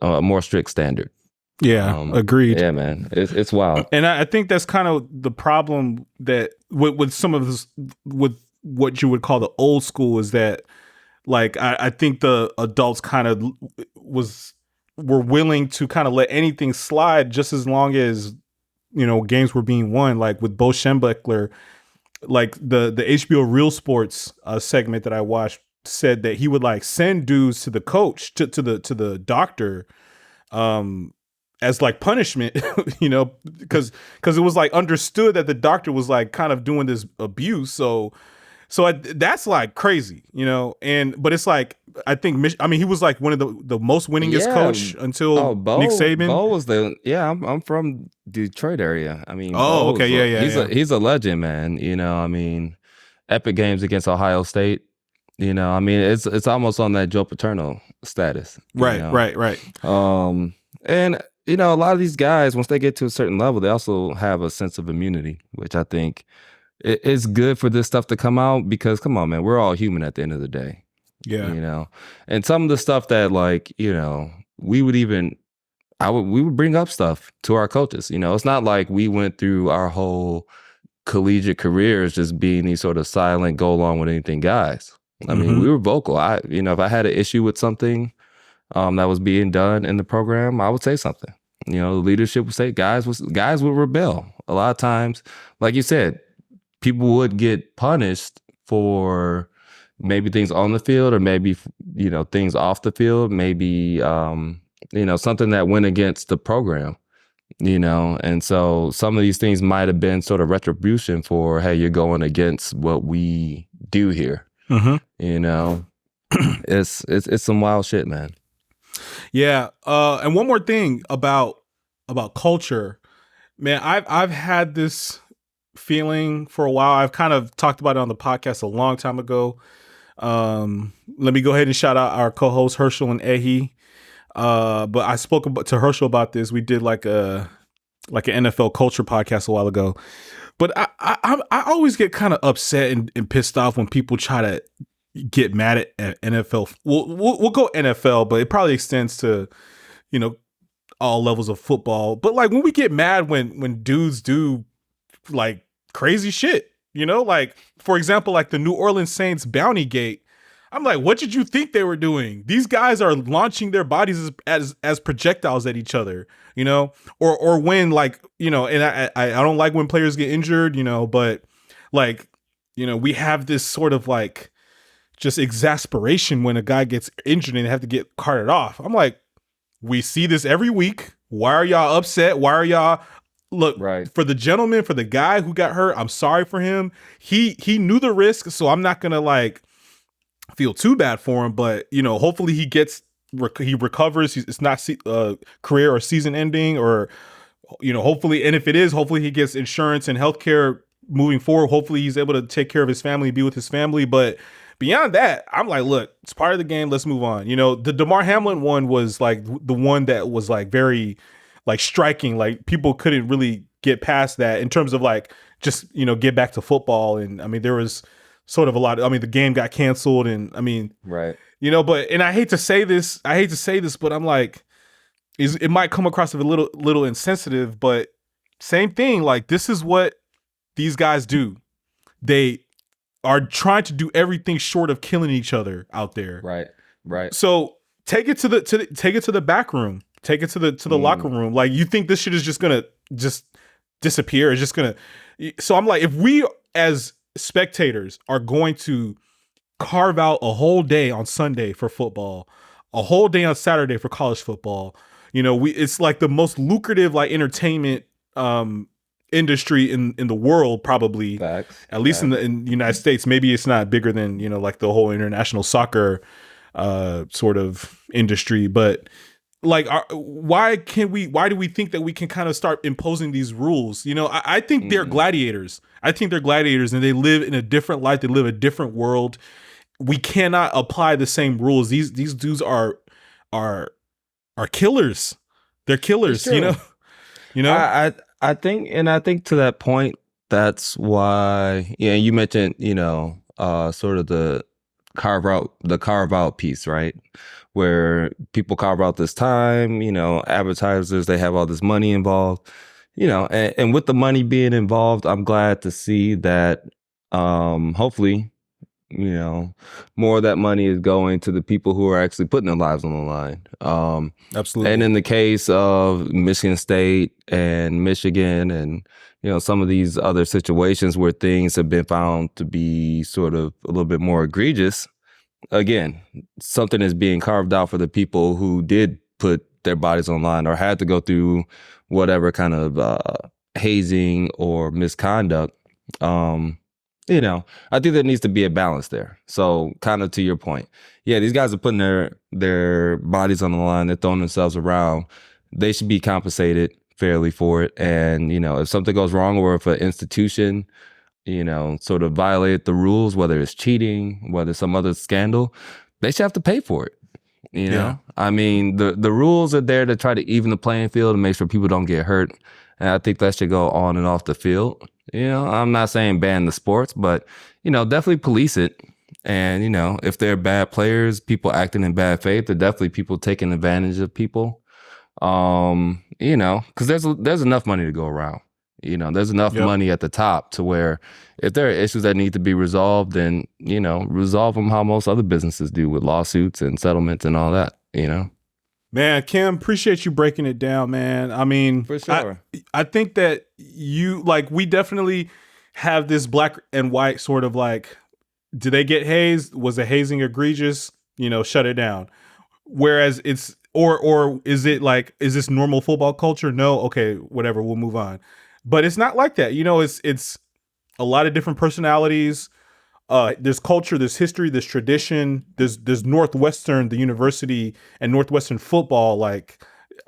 a more strict standard. Yeah, agreed. Yeah, man, it's wild. And I think that's kind of the problem that with some of this, with what you would call the old school, is that like I think the adults kind of were willing to kind of let anything slide just as long as games were being won. Like with Bo Schembechler, like the HBO Real Sports segment that I watched said that he would like send dudes to the coach to the doctor as like punishment, because it was like understood that the doctor was like kind of doing this abuse. So that's like crazy, but it's like, I think, he was like one of the most winningest coach until Nick Saban. Bo was I'm from Detroit area. He's a legend, man. Epic games against Ohio State. It's almost on that Joe Paterno status. Right. And a lot of these guys, once they get to a certain level, they also have a sense of immunity, which I think it's good for this stuff to come out, because come on, man, we're all human at the end of the day. Yeah. And some of the stuff that we would bring up stuff to our coaches. It's not like we went through our whole collegiate careers just being these sort of silent, go along with anything guys. We were vocal. If I had an issue with something that was being done in the program, I would say something. The leadership would say, guys would rebel. A lot of times, like you said, people would get punished for maybe things on the field, or maybe things off the field, maybe something that went against the program. And so some of these things might have been sort of retribution for, hey, you're going against what we do here. It's some wild shit, man. Yeah. And one more thing about culture, man, I've had this feeling for a while. I've kind of talked about it on the podcast a long time ago. Let me go ahead and shout out our co-hosts Herschel and Ehi. But I spoke to Herschel about this. We did like an NFL culture podcast a while ago. But I always get kind of upset and pissed off when people try to get mad at NFL. We'll go NFL, but it probably extends to all levels of football. But like when we get mad when dudes do like crazy shit, like for example, like the New Orleans Saints bounty gate. I'm like, what did you think they were doing? These guys are launching their bodies as projectiles at each other, or when like, and I don't like when players get injured, but like, we have this sort of like just exasperation when a guy gets injured and they have to get carted off. I'm like, we see this every week. Why are y'all upset? Why are y'all right? For the gentleman, for the guy who got hurt, I'm sorry for him. He knew the risk, so I'm not gonna like feel too bad for him, but hopefully he recovers. It's not career or season ending, or hopefully, and if it is, hopefully he gets insurance and healthcare moving forward. Hopefully he's able to take care of his family, be with his family. But beyond that, I'm like, look, it's part of the game. Let's move on. The DeMar Hamlin one was like the one that was like very like striking. Like people couldn't really get past that in terms of like just get back to football. And there was sort of a lot. The game got canceled, and right. But and I hate to say this, but I'm like, it might come across a little insensitive, but same thing. Like this is what these guys do. They are trying to do everything short of killing each other out there. Right. So take it to the back room. Take it to the locker room. Like you think this shit is just gonna just disappear? It's just gonna. So I'm like, if we as spectators are going to carve out a whole day on Sunday for football, a whole day on Saturday for college football, it's like the most lucrative like entertainment industry in the world, probably. Facts. At least in the United States. Maybe it's not bigger than, you know, like the whole international soccer sort of industry, but like, why do we think that we can kind of start imposing these rules? You know, I think they're gladiators. I think they're gladiators, and they live in a different life. They live a different world. We cannot apply the same rules. These dudes are killers. They're killers. You know. You know. I think to that point, that's why. Yeah, you mentioned, you know, sort of the carve out piece, right? Where people carve out this time, you know, advertisers, they have all this money involved, you know, and with the money being involved, I'm glad to see that hopefully, you know, more of that money is going to the people who are actually putting their lives on the line. Absolutely. And in the case of Michigan State and Michigan and, you know, some of these other situations where things have been found to be sort of a little bit more egregious, again, something is being carved out for the people who did put their bodies online or had to go through whatever kind of hazing or misconduct. You know, I think there needs to be a balance there. So kind of to your point, yeah, these guys are putting their bodies on the line. They're throwing themselves around. They should be compensated fairly for it. And, you know, if something goes wrong or if an institution, you know, sort of violate the rules, whether it's cheating, whether it's some other scandal, they should have to pay for it. You know, I mean, the rules are there to try to even the playing field and make sure people don't get hurt. And I think that should go on and off the field. You know, I'm not saying ban the sports, but, you know, definitely police it. And, you know, if they're bad players, people acting in bad faith, they're definitely people taking advantage of people. You know, because there's enough money to go around. You know, there's enough money at the top to where if there are issues that need to be resolved, then, you know, resolve them how most other businesses do with lawsuits and settlements and all that, you know. Man, Kim, appreciate you breaking it down, man. I mean, for sure. I think that we definitely have this black and white sort of like, did they get hazed? Was the hazing egregious? You know, shut it down. Whereas it's, or is it like, is this normal football culture? No. Okay, whatever, we'll move on. But it's not like that. You know, it's a lot of different personalities. There's culture, there's history, there's tradition. There's Northwestern, the university, and Northwestern football. Like,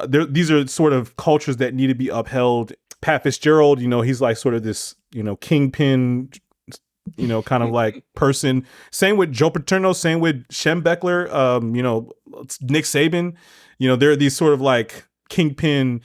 these are sort of cultures that need to be upheld. Pat Fitzgerald, you know, he's like sort of this, you know, kingpin, you know, kind of like person. Same with Joe Paterno, same with Shem Beckler, you know, Nick Saban. You know, they're these sort of like kingpin,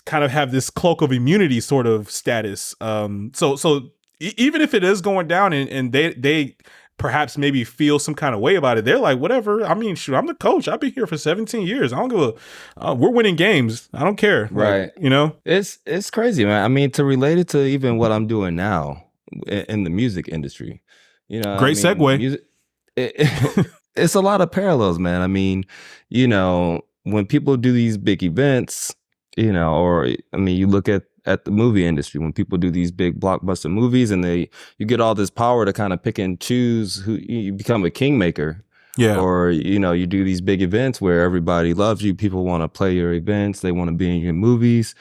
kind of have this cloak of immunity sort of status. So even if it is going down and they perhaps maybe feel some kind of way about it, they're like, whatever. I mean, shoot, I'm the coach. I've been here for 17 years. I don't give we're winning games. I don't care. Right. Like, you know, it's crazy, man. I mean, to relate it to even what I'm doing now in the music industry, you know, great segue. It's a lot of parallels, man. I mean, you know, when people do these big events, you know, or I mean, you look at the movie industry, when people do these big blockbuster movies and you get all this power to kind of pick and choose who you become a kingmaker. Yeah. Or, you know, you do these big events where everybody loves you. People want to play your events. They want to be in your movies.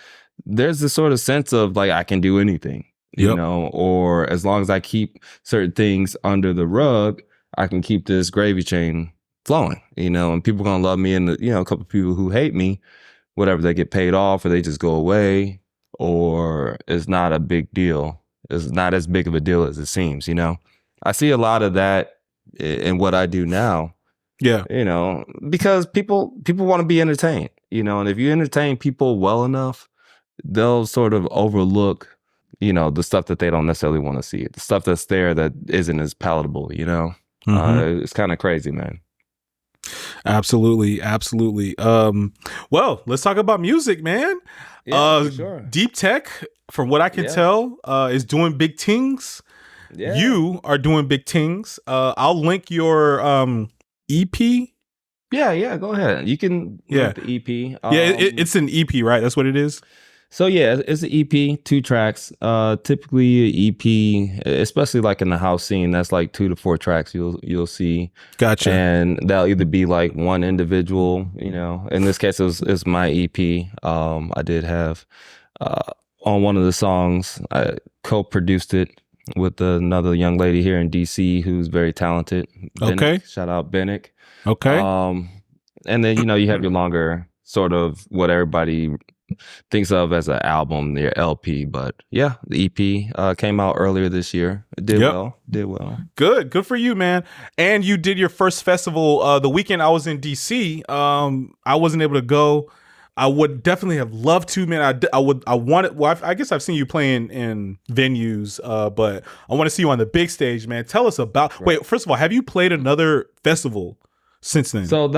There's this sort of sense of like, I can do anything, you know, or as long as I keep certain things under the rug, I can keep this gravy train flowing, you know, and people going to love me. And, you know, a couple of people who hate me, whatever, they get paid off or they just go away, or it's not a big deal. It's not as big of a deal as it seems, you know. I see a lot of that in what I do now. Yeah. You know, because people want to be entertained, you know, and if you entertain people well enough, they'll sort of overlook, you know, the stuff that they don't necessarily want to see, the stuff that's there that isn't as palatable, you know. It's kind of crazy, man. Absolutely. Well, let's talk about music, man. Yeah, for sure. DeepTech, from what I can tell, is doing big things. Yeah. You are doing big things. I'll link your EP. Yeah, go ahead. You can link the EP. It's an EP, right? That's what it is. So yeah, it's an EP, 2 tracks. Typically an EP, especially like in the house scene, that's like 2 to 4 tracks you'll see. Gotcha. And that'll either be like one individual, you know. In this case, it's my EP. I did have on one of the songs. I co-produced it with another young lady here in DC who's very talented. Okay. Bennick. Shout out Bennick. Okay. And then, you have your longer sort of what everybody thinks of as an album, your LP. But yeah, the EP came out earlier this year. It did well. Did well. Good for you, man. And you did your first festival the weekend I was in DC. I wasn't able to go. I would definitely have loved to, man. I wanted. Well, I guess I've seen you playing in venues, but I want to see you on the big stage, man. Tell us about. Right. Wait, first of all, have you played another festival since then? So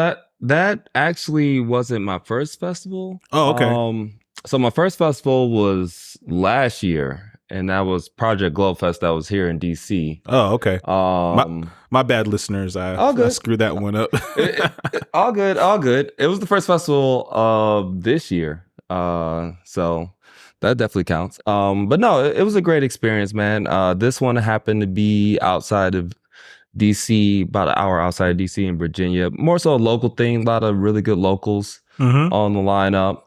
that actually wasn't my first festival. Oh, okay. So my first festival was last year, and that was Project Glowfest that was here in DC. Oh, okay. My bad, listeners. I screwed that one up. All good. It was the first festival of this year. So that definitely counts. But no, it was a great experience, man. This one happened to be outside of DC, about an hour outside of DC in Virginia. More so a local thing, a lot of really good locals on the lineup.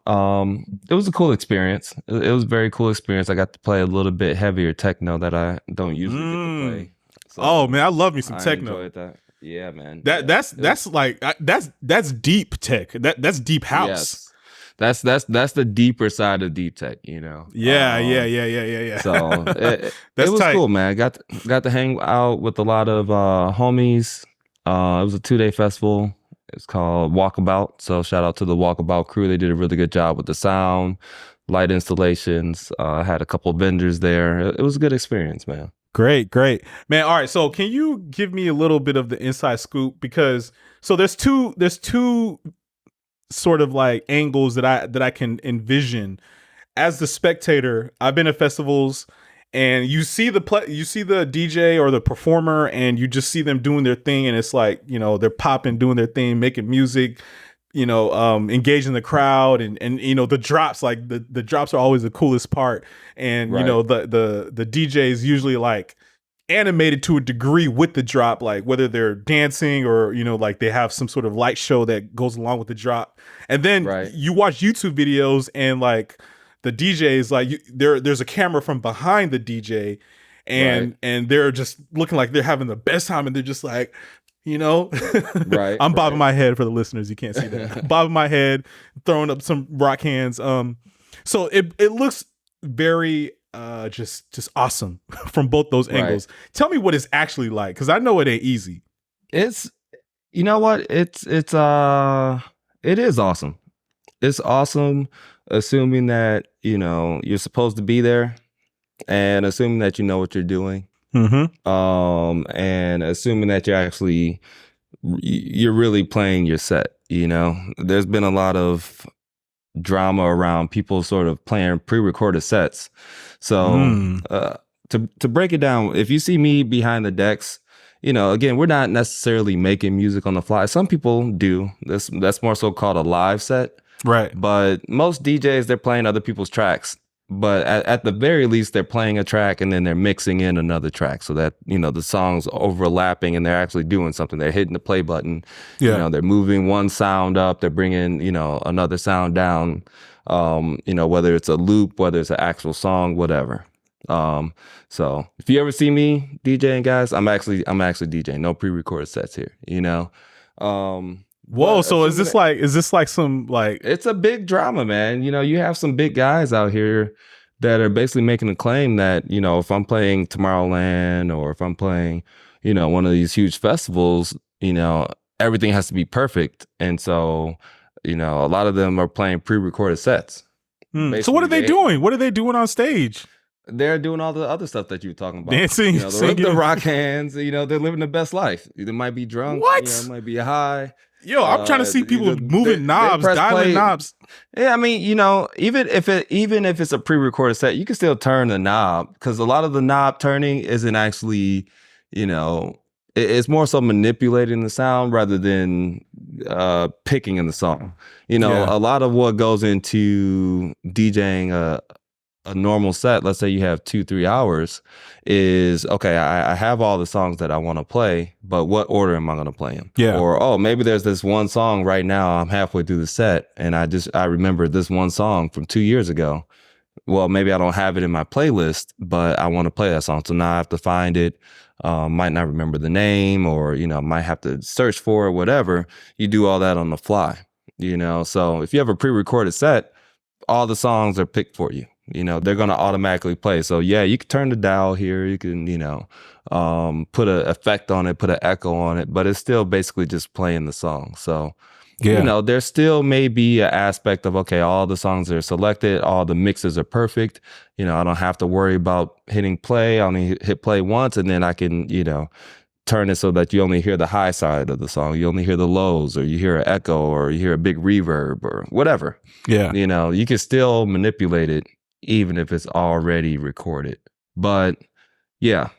It was a cool experience. It was a very cool experience. I got to play a little bit heavier techno that I don't usually get to play. So oh man, I love me some techno. Enjoyed that. Yeah, man. That's like that's deep tech. That's deep house. Yes. That's the deeper side of DeepTech, Yeah. So it was tight. Cool, man. Got to hang out with a lot of homies. It was a 2-day festival. It's called Walkabout. So shout out to the Walkabout crew. They did a really good job with the sound, light installations. I had a couple of vendors there. It was a good experience, man. Great, man. All right, so can you give me a little bit of the inside scoop? Because so there's two sort of like angles that I can envision as the spectator. I've been at festivals, and you see the DJ or the performer, and you just see them doing their thing, and it's like, they're popping, doing their thing, making music, engaging the crowd, and the drops, like the drops are always the coolest part, and right. The DJ is usually like animated to a degree with the drop, like whether they're dancing or like they have some sort of light show that goes along with the drop. And then you watch YouTube videos, and like the DJ is like, there's a camera from behind the DJ, and they're just looking like they're having the best time, and they're just like, right. I'm bobbing my head for the listeners. You can't see that. Bobbing my head, throwing up some rock hands. So it looks very just awesome from both those angles. Tell me what it's actually like, because I know it ain't easy. It's, you know what? It is awesome. It's awesome, assuming that you're supposed to be there, and assuming that you know what you're doing. And assuming that you're really playing your set. There's been a lot of drama around people sort of playing pre-recorded sets. So to break it down, if you see me behind the decks, again, we're not necessarily making music on the fly. Some people do. That's more so called a live set. Right. But most DJs, they're playing other people's tracks. But at the very least, they're playing a track and then they're mixing in another track so that, the song's overlapping and they're actually doing something. They're hitting the play button. Yeah. They're moving one sound up. They're bringing, another sound down, whether it's a loop, whether it's an actual song, whatever. So if you ever see me DJing, guys, I'm actually DJing. No pre-recorded sets here, Whoa! So is this like some like? It's a big drama, man. You have some big guys out here that are basically making a claim that if I'm playing Tomorrowland or if I'm playing, one of these huge festivals, everything has to be perfect, and so a lot of them are playing pre-recorded sets. So what are they doing? What are they doing on stage? They're doing all the other stuff that you were talking about. Dancing, the rock hands. They're living the best life. They might be drunk. What? Might be high. Yo, I'm trying to see people moving knobs, dialing knobs. Yeah, I mean, even if it's a pre-recorded set, you can still turn the knob, because a lot of the knob turning isn't actually, it's more so manipulating the sound rather than picking in the song. A lot of what goes into DJing a normal set, let's say you have 2-3 hours, is okay, I have all the songs that I want to play, but what order am I going to play them? Yeah. Or maybe there's this one song right now, I'm halfway through the set, and I remember this one song from 2 years ago. well, maybe I don't have it in my playlist, but I want to play that song. So now I have to find it. Might not remember the name, or, might have to search for it, whatever. You do all that on the fly, So if you have a pre-recorded set, all the songs are picked for you. They're going to automatically play. So yeah, you can turn the dial here. You can, put an effect on it, put an echo on it, but it's still basically just playing the song. So, there still may be an aspect of, okay, all the songs are selected, all the mixes are perfect. I don't have to worry about hitting play. I only hit play once, and then I can, turn it so that you only hear the high side of the song. You only hear the lows, or you hear an echo, or you hear a big reverb, or whatever. Yeah. You can still manipulate it even if it's already recorded. But yeah,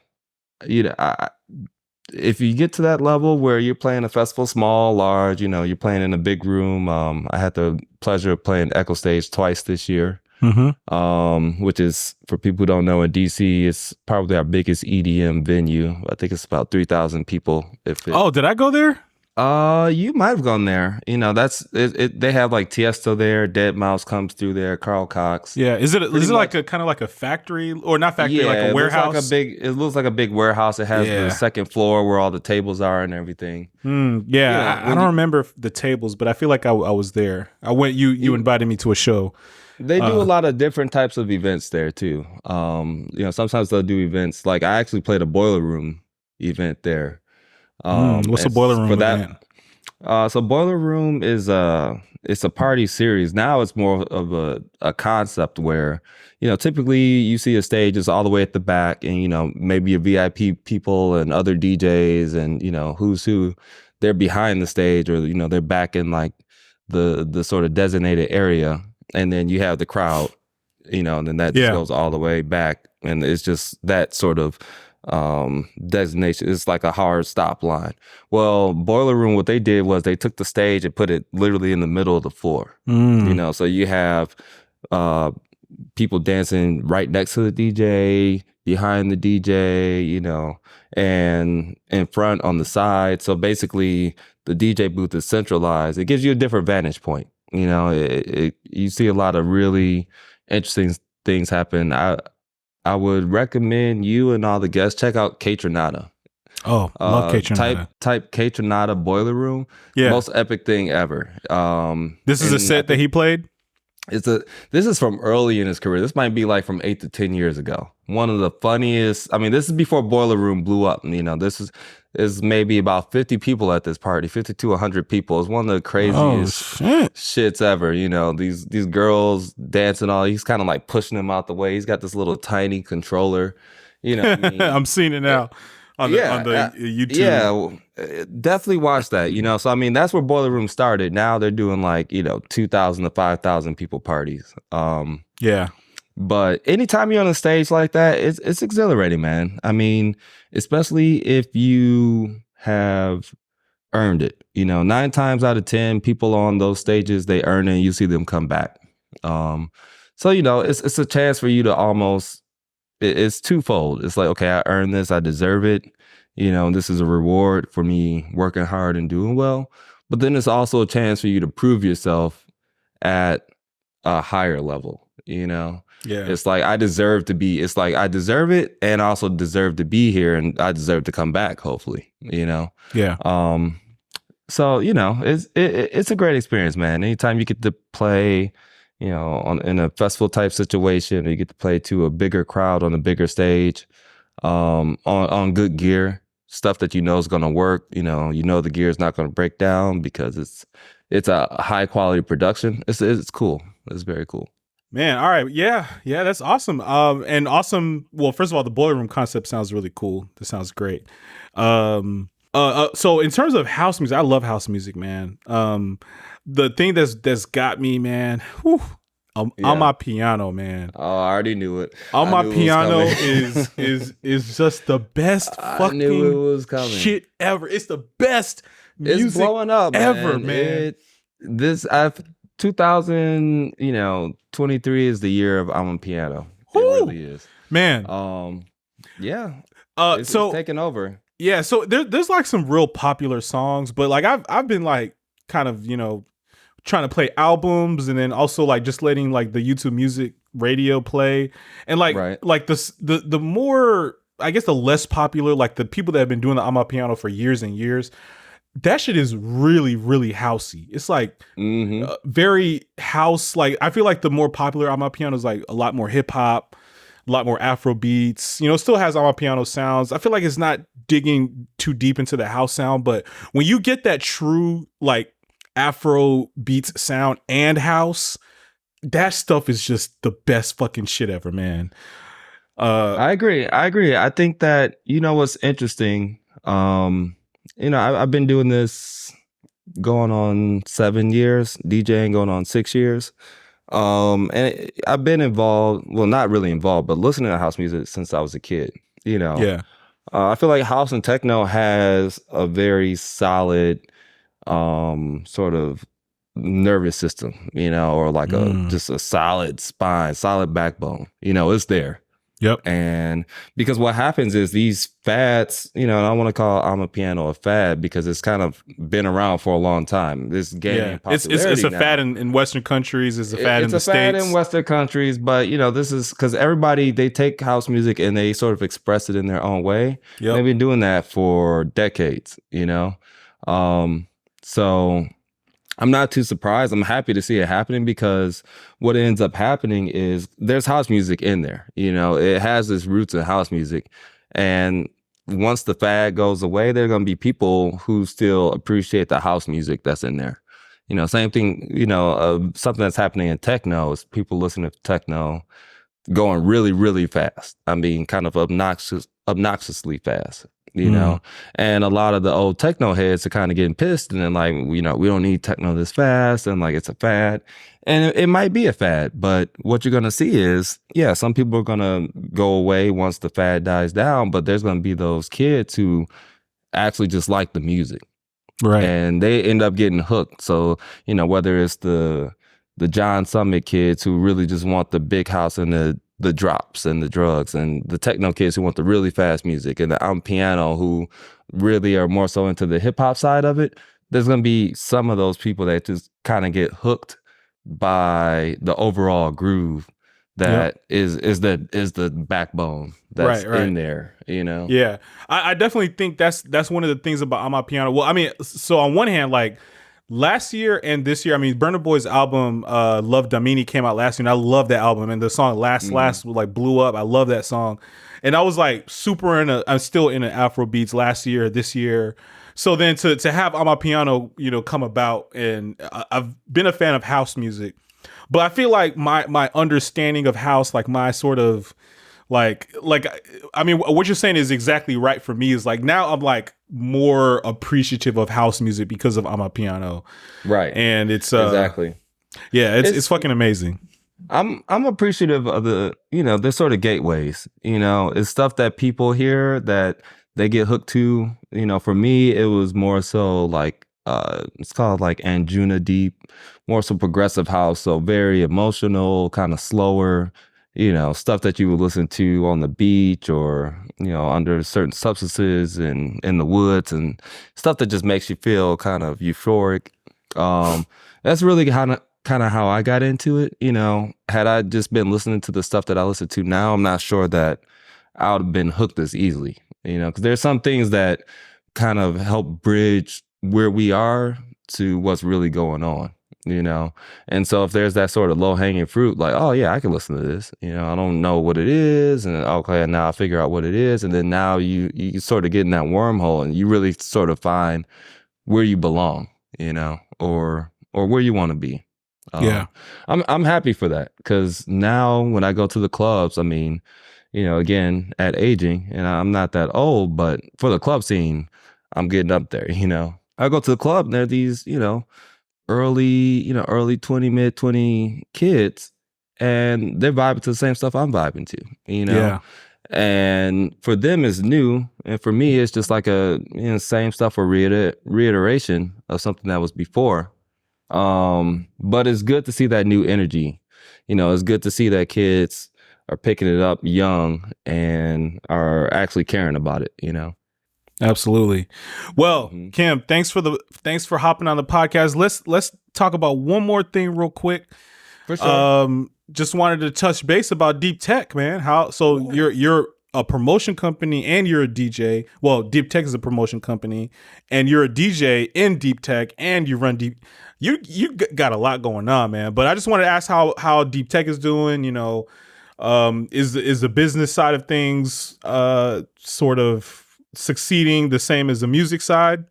if you get to that level where you're playing a festival, small, large, you're playing in a big room. I had the pleasure of playing Echo Stage twice this year, which is, for people who don't know, in DC, it's probably our biggest EDM venue. I think it's about 3,000 people. Did I go there? You might have gone there. That's it. They have like Tiesto there. Dead Mouse comes through there. Carl Cox. Yeah. Is it like a kind of like a factory, or not factory, like a warehouse? It looks like a big warehouse. It has the second floor where all the tables are and everything. I don't remember the tables, but I feel like I was there. I went. You invited me to a show. They do a lot of different types of events there too. Sometimes they'll do events. Like, I actually played a Boiler Room event there. What's a Boiler Room event? So Boiler Room is it's a party series. Now it's more of a concept where, typically you see a stage is all the way at the back, and, maybe your VIP people and other DJs and, who's who, they're behind the stage, or, they're back in like the sort of designated area. And then you have the crowd, and then that just goes all the way back. And it's just that sort of designation. It's like a hard stop line. Well, Boiler Room, what they did was they took the stage and put it literally in the middle of the floor. So you have people dancing right next to the DJ, behind the DJ, and in front on the side. So basically the DJ booth is centralized. It gives you a different vantage point. You see a lot of really interesting things happen. I would recommend you and all the guests check out K Tronada. Oh, love K Tronada. Type K Tronada Boiler Room. Yeah. Most epic thing ever. This is a set that he played? This is from early in his career. This might be like from 8 to 10 years ago. One of the funniest. I mean, this is before Boiler Room blew up. This is maybe about 50 people at this party, 50 to 100 people. It's one of the craziest shits ever. These girls dancing all. He's kind of like pushing them out the way. He's got this little tiny controller. I'm seeing it now on the YouTube. Yeah, definitely watch that. So I mean, that's where Boiler Room started. Now they're doing like 2,000 to 5,000 people parties. But anytime you're on a stage like that, it's exhilarating, man. I mean, especially if you have earned it. 9 times out of 10, people on those stages, they earn it and you see them come back. So, it's a chance for you to almost, it's twofold. It's like, okay, I earned this, I deserve it. This is a reward for me working hard and doing well. But then it's also a chance for you to prove yourself at a higher level, Yeah. It's like I deserve it, and I also deserve to be here, and I deserve to come back, hopefully, Yeah. So, it's a great experience, man. Anytime you get to play, in a festival type situation, or you get to play to a bigger crowd on a bigger stage, on good gear, stuff that is going to work, the gear is not going to break down because it's a high quality production. It's cool. It's very cool. Man, all right. Yeah, that's awesome. And awesome. Well, first of all, the Boiler Room concept sounds really cool. This sounds great. So in terms of house music, I love house music, man. The thing that's got me, man, on my piano, man. Oh, I already knew it. On my piano is just the best fucking shit ever. It's the best music it's blowing up, ever, man. 2023 is the year of I'm on piano. It really is, man. It's taking over. Yeah, so there's like some real popular songs, but like I've been like kind of trying to play albums, and then also like just letting like the YouTube Music radio play, and like Right. like the more, I guess, the less popular, like the people that have been doing the Amapiano for years and years, that shit is really, really housey. It's like very house. Like I feel like the more popular Amapiano is like a lot more hip hop, a lot more Afro beats. You know, it still has Amapiano sounds. I feel like it's not digging too deep into the house sound, but when you get that true like Afro beats sound and house, that stuff is just the best fucking shit ever, man. I agree. I think that, you know, what's interesting, you know, I've been doing this going on 7 years, DJing going on 6 years. I've been involved, well, not really involved, but listening to house music since I was a kid, you know. Yeah. I feel like house and techno has a very solid sort of nervous system, you know, or like just a solid spine, solid backbone. You know, it's there. Yep. And because what happens is these fads, you know, and I want to call Amapiano a fad because it's kind of been around for a long time. This gaining popularity. It's a now. fad in Western countries. It's a fad in the It's a fad States. in Western countries, but you know, this is because everybody, they take house music and they sort of express it in their own way. Yep. They've been doing that for decades, you know. So I'm not too surprised. I'm happy to see it happening because what ends up happening is there's house music in there. You know, it has its roots in house music. And once the fad goes away, there are going to be people who still appreciate the house music that's in there. You know, same thing, you know, something that's happening in techno is people listening to techno going really, really fast. I mean, kind of obnoxiously fast. You know, and a lot of the old techno heads are kind of getting pissed and then like, you know, we don't need techno this fast and like it's a fad. And it might be a fad, but what you're going to see is, yeah, some people are going to go away once the fad dies down, but there's going to be those kids who actually just like the music. Right. And they end up getting hooked. So, you know, whether it's the John Summit kids who really just want the big house and the drops and the drugs, and the techno kids who want the really fast music, and the piano who really are more so into the hip hop side of it, there's going to be some of those people that just kind of get hooked by the overall groove that is the backbone that's in there, you know? Yeah. I definitely think that's one of the things about Amapiano. Well, I mean, so on one hand, like last year and this year, I mean, Burna Boy's album Love Damini came out last year, and I love that album, and the song Last like blew up. I love that song. And I was like super I'm still in an Afro beats last year, this year. So then to have Amapiano, you know, come about, and I've been a fan of house music, but I feel like my understanding of house, like my sort of like I mean, what you're saying is exactly right for me. Is like now I'm like more appreciative of house music because of Amapiano, right? And it's exactly, yeah, it's fucking amazing. I'm appreciative of the, you know, there's sort of gateways, you know, it's stuff that people hear that they get hooked to. You know, for me, it was more so like it's called like Anjuna Deep, more so progressive house, so very emotional, kind of slower. You know, stuff that you would listen to on the beach or, you know, under certain substances and in the woods, and stuff that just makes you feel kind of euphoric. That's really kind of how I got into it. You know, had I just been listening to the stuff that I listen to now, I'm not sure that I would have been hooked as easily, you know, because there's some things that kind of help bridge where we are to what's really going on. You know, and so if there's that sort of low hanging fruit, like, oh yeah, I can listen to this, you know, I don't know what it is, and okay, now I figure out what it is, and then now you sort of get in that wormhole and you really sort of find where you belong, you know, or where you want to be. Yeah, I'm happy for that, because now when I go to the clubs, I mean, you know, again, at aging, and I'm not that old, but for the club scene, I'm getting up there. You know, I go to the club and there are these, you know, early 20, mid 20 kids, and they're vibing to the same stuff I'm vibing to, you know? Yeah. And for them it's new, and for me it's just like a, you know, same stuff or reiteration of something that was before. But it's good to see that new energy. You know, it's good to see that kids are picking it up young and are actually caring about it, you know? Absolutely. Well, Mhm. Kim, thanks for hopping on the podcast. Let's talk about one more thing real quick. For sure. Just wanted to touch base about DeepTech, man. So you're a promotion company and you're a DJ. Well, DeepTech is a promotion company and you're a DJ in DeepTech and you run Deep. You got a lot going on, man. But I just wanted to ask how DeepTech is doing. Is the business side of things sort of succeeding the same as the music side?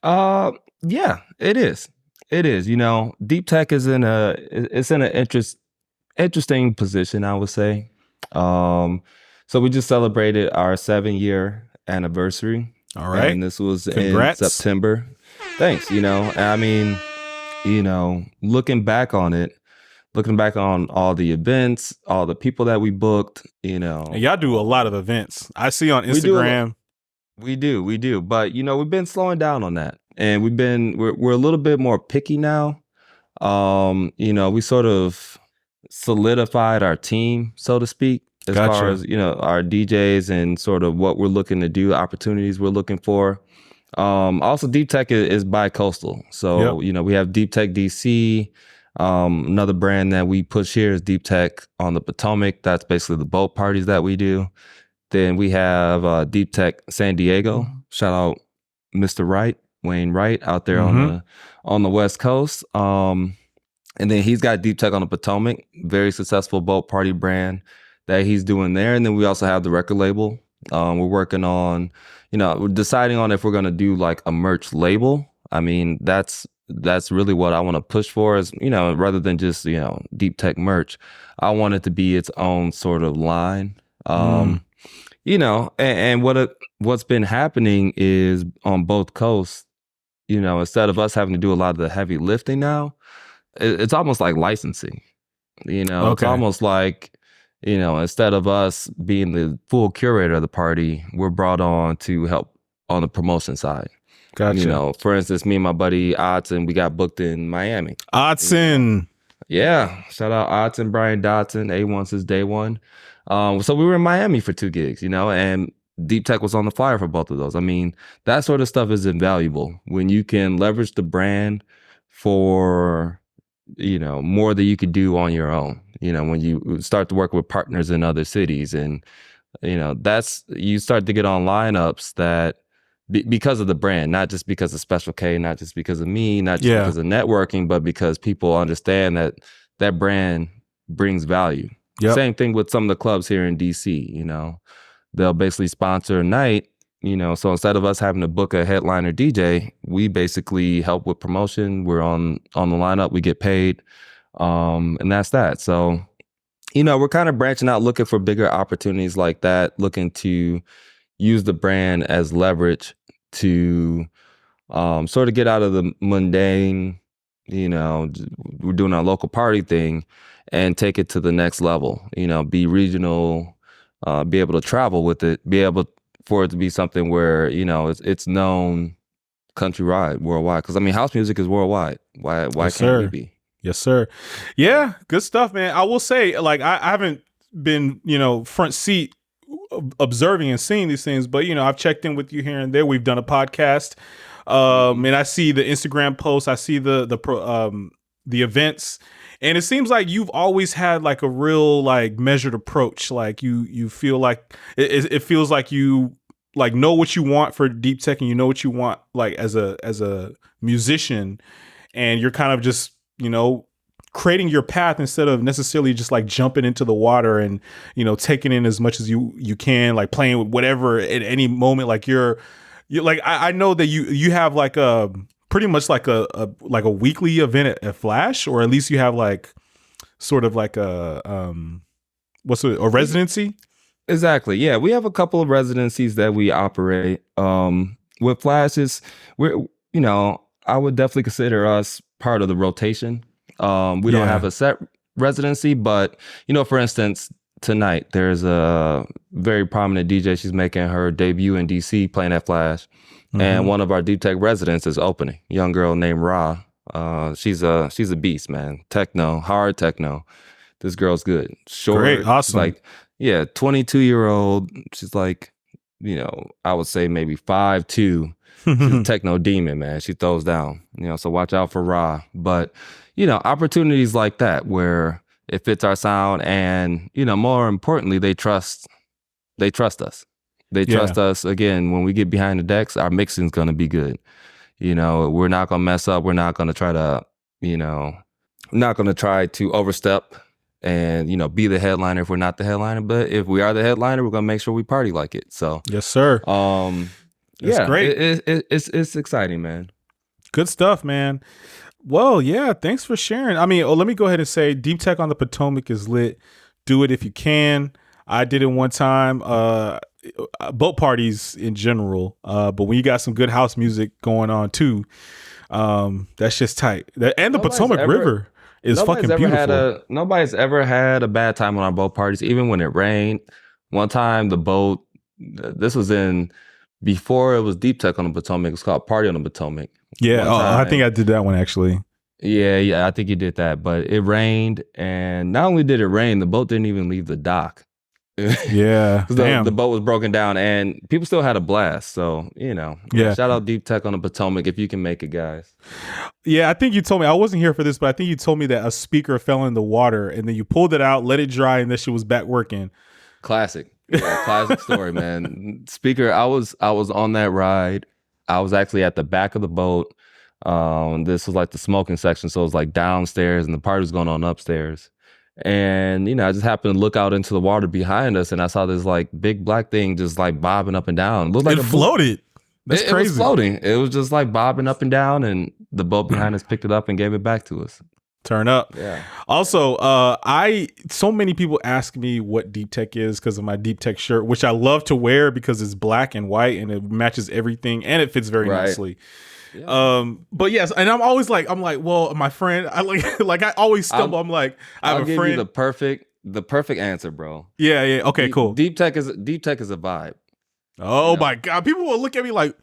Yeah, it is. It is. Deep tech is in an interesting position, I would say. So we just celebrated our 7-year anniversary. All right. And this was Congrats. in September. Thanks. I mean, looking back on all the events, all the people that we booked, And y'all do a lot of events. I see on Instagram. We do. But we've been slowing down on that. And we're a little bit more picky now. We sort of solidified our team, so to speak, as far as, our DJs and sort of what we're looking to do, opportunities we're looking for. Also DeepTech is bi-coastal. So, we have DeepTech DC. Another brand that we push here is DeepTech on the Potomac. That's basically the boat parties that we do. Then we have DeepTech San Diego. Shout out Mr. Wayne Wright out there on the West Coast. And then he's got DeepTech on the Potomac, very successful boat party brand that he's doing there. And then we also have the record label. We're working on, we're deciding on if we're going to do like a merch label. I mean, that's really what I want to push for is, rather than just, DeepTech merch, I want it to be its own sort of line. And what's been happening is on both coasts, instead of us having to do a lot of the heavy lifting now, it's almost like licensing. It's almost like, instead of us being the full curator of the party, we're brought on to help on the promotion side. Gotcha. For instance, me and my buddy Odson, we got booked in Miami. Odson. Yeah. Shout out Odson, Brian Dotson, A1 since day one. So we were in Miami for 2 gigs, and DeepTech was on the flyer for both of those. I mean, that sort of stuff is invaluable when you can leverage the brand for, more than you could do on your own. When you start to work with partners in other cities and, you start to get on lineups that because of the brand, not just because of Special K, not just because of me, not just because of networking, but because people understand that brand brings value. Yep. Same thing with some of the clubs here in DC, they'll basically sponsor a night, so instead of us having to book a headliner DJ, we basically help with promotion. We're on the lineup, we get paid, and that's that. So, we're kind of branching out, looking for bigger opportunities like that, looking to use the brand as leverage to sort of get out of the mundane, we're doing our local party thing and take it to the next level, be regional, be able to travel with it, be able for it to be something where, it's known countrywide, worldwide. Because, I mean, house music is worldwide. Why can't we be? Yes, sir. Yeah, good stuff, man. I will say, like, I haven't been, front seat observing and seeing these things, but, I've checked in with you here and there. We've done a podcast. And I see the Instagram posts. I see the events. And it seems like you've always had like a real like measured approach. Like you feel like it feels like you like know what you want for DeepTech and you know what you want like as a musician, and you're kind of just, creating your path instead of necessarily just like jumping into the water and, taking in as much as you can, like playing with whatever at any moment. Like you're like, I know that you have like a pretty much like a weekly event at Flash, or at least you have like sort of like a residency. Exactly. Yeah, we have a couple of residencies that we operate. With Flashes, I would definitely consider us part of the rotation. We don't have a set residency, but for instance, tonight there's a very prominent DJ. She's making her debut in DC, playing at Flash. And one of our DeepTech residents is opening. Young girl named Ra. She's a beast, man. Techno, hard techno. This girl's good. Short. Great, awesome. Like, 22-year-old. She's like I would say maybe 5'2". She's a techno demon, man. She throws down, so watch out for Ra. But, opportunities like that where it fits our sound and, more importantly, they trust us. They trust us. Again, when we get behind the decks, our mixing's going to be good. We're not going to mess up. We're not going to try to overstep and, be the headliner if we're not the headliner. But if we are the headliner, we're going to make sure we party like it. So, yes, sir. That's great. It's exciting, man. Good stuff, man. Well, yeah, thanks for sharing. I mean, let me go ahead and say DeepTech on the Potomac is lit. Do it if you can. I did it one time. Boat parties in general, but when you got some good house music going on too, that's just tight. And the Potomac River is fucking beautiful. Nobody's ever had a bad time on our boat parties, even when it rained. One time the boat, this was before it was DeepTech on the Potomac. It was called Party on the Potomac. Yeah, I think I did that one actually. Yeah, I think you did that. But it rained, and not only did it rain, the boat didn't even leave the dock. Yeah, the boat was broken down, and people still had a blast. So shout out DeepTech on the Potomac if you can make it, guys. Yeah, I think you told me, I wasn't here for this, but I think you told me that a speaker fell in the water, and then you pulled it out, let it dry, and then she was back working. Classic. Yeah, classic story, man. Speaker, I was on that ride. I was actually at the back of the boat. This was like the smoking section, so it was like downstairs, and the party was going on upstairs. And I just happened to look out into the water behind us, and I saw this like big black thing just like bobbing up and down. It looked like it floated. That's crazy. It was floating. It was just like bobbing up and down, and the boat behind us picked it up and gave it back to us. Turn up. Yeah. Also, so many people ask me what DeepTech is because of my DeepTech shirt, which I love to wear because it's black and white and it matches everything and it fits very nicely. Yeah. But yes, and I'm always like, well, my friend, I like I always stumble. I'll give you the perfect answer, bro. Yeah. Okay, cool. DeepTech is a vibe. Oh my God. People will look at me like,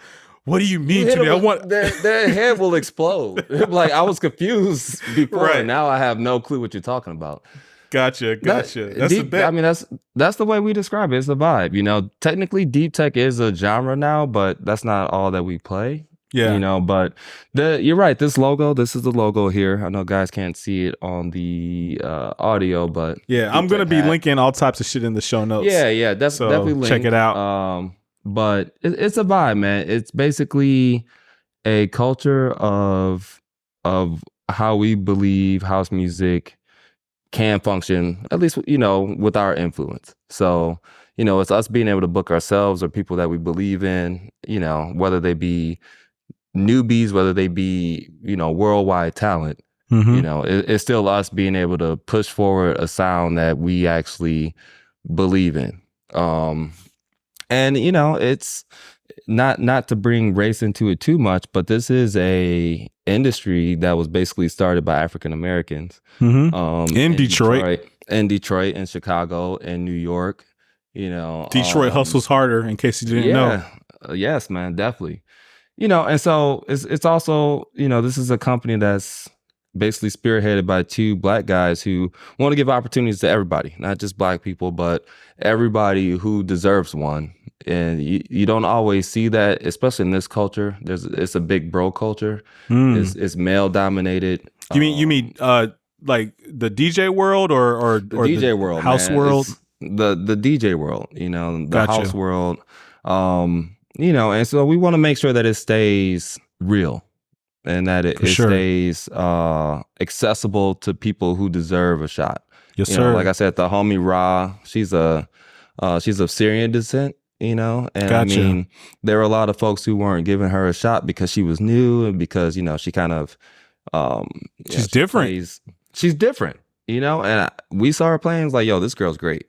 what do you mean? Their head will explode. Like I was confused before, right. And now I have no clue what you're talking about. Gotcha. That's I mean, that's the way we describe it. It's a vibe. Technically, DeepTech is a genre now, but that's not all that we play. Yeah. But you're right. This is the logo here. I know guys can't see it on the audio, but yeah, I'm gonna be linking all types of shit in the show notes. Yeah, definitely link. Check it out. But it's a vibe, man. It's basically a culture of how we believe house music can function, at least, with our influence. So, it's us being able to book ourselves or people that we believe in, whether they be newbies, whether they be, worldwide talent. Mm-hmm. It's still us being able to push forward a sound that we actually believe in. And it's not to bring race into it too much, but this is a industry that was basically started by African Americans. Mm-hmm. In Detroit, in Chicago, and New York. Detroit hustles harder. In case you didn't know. Yes, man, definitely. And so it's also this is a company that's basically spearheaded by two black guys who want to give opportunities to everybody, not just black people, but everybody who deserves one. And you don't always see that, especially in this culture. It's a big bro culture. It's male dominated. You mean like the DJ world or the DJ world, house man. world? It's the DJ world, the Gotcha. house world. And so we want to make sure that it stays real and that it stays accessible to people who deserve a shot. Yes, sir. Like I said, the homie Ra, she's of Syrian descent, and Gotcha. I mean, there were a lot of folks who weren't giving her a shot because she was new and because, she kind of, she's different. She's different, and we saw her playing, was like, yo, this girl's great.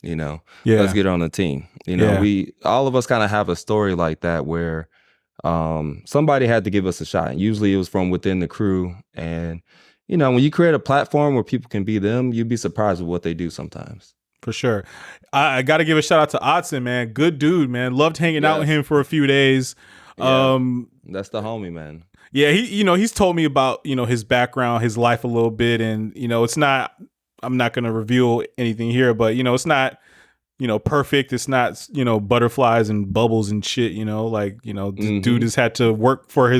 Let's get her on the team. We all of us kind of have a story like that where somebody had to give us a shot. And usually it was from within the crew. And, when you create a platform where people can be them, you'd be surprised with what they do sometimes. For sure. I got to give a shout out to Otson, man. Good dude, man. Loved hanging out with him for a few days. Yeah, that's the homie, man. Yeah, he's told me about, his background, his life a little bit. And, I'm not going to reveal anything here, but, it's not perfect. It's not, butterflies and bubbles and shit, like, the dude has had to work for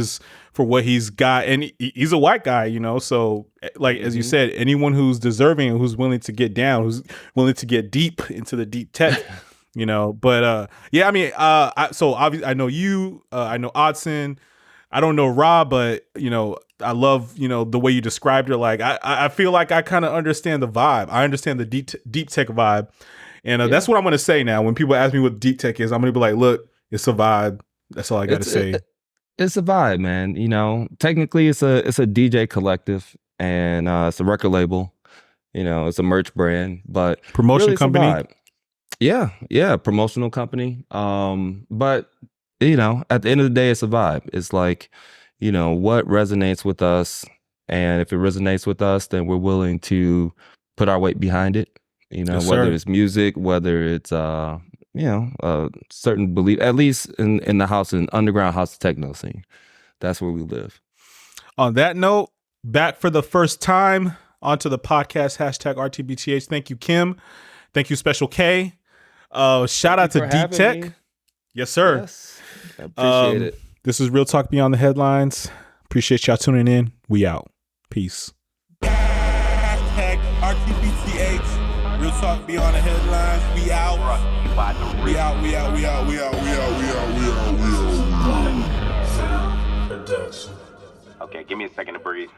what he's got. And he's a white guy, so like, as you said, anyone who's deserving and who's willing to get down, who's willing to get deep into the deep tech, but yeah, I mean, so obviously I know you, I know Odson, I don't know Rob, but I love, the way you described it. Like, I feel like I kind of understand the vibe. I understand the deep tech vibe. And that's what I'm going to say now. When people ask me what deep tech is, I'm going to be like, look, it's a vibe. That's all I got to say. It's a vibe, man. Technically it's a DJ collective, and it's a record label. It's a merch brand, but promotion really company. Yeah, promotional company. But at the end of the day, it's a vibe. It's like, what resonates with us, and if it resonates with us, then we're willing to put our weight behind it. Yes, whether sir. it's music, whether it's a certain belief, at least in the house and underground house techno scene. That's where we live. On that note, back for the first time onto the podcast, #RTBTH. Thank you, Kim. Thank you, Special K. Shout out to DeepTech. Yes, sir. Yes, I appreciate it. This is Real Talk Beyond the Headlines. Appreciate y'all tuning in. We out. Peace. #RTBTH. Real Talk Beyond the Headlines. We out. We out. Okay, give me a second to breathe.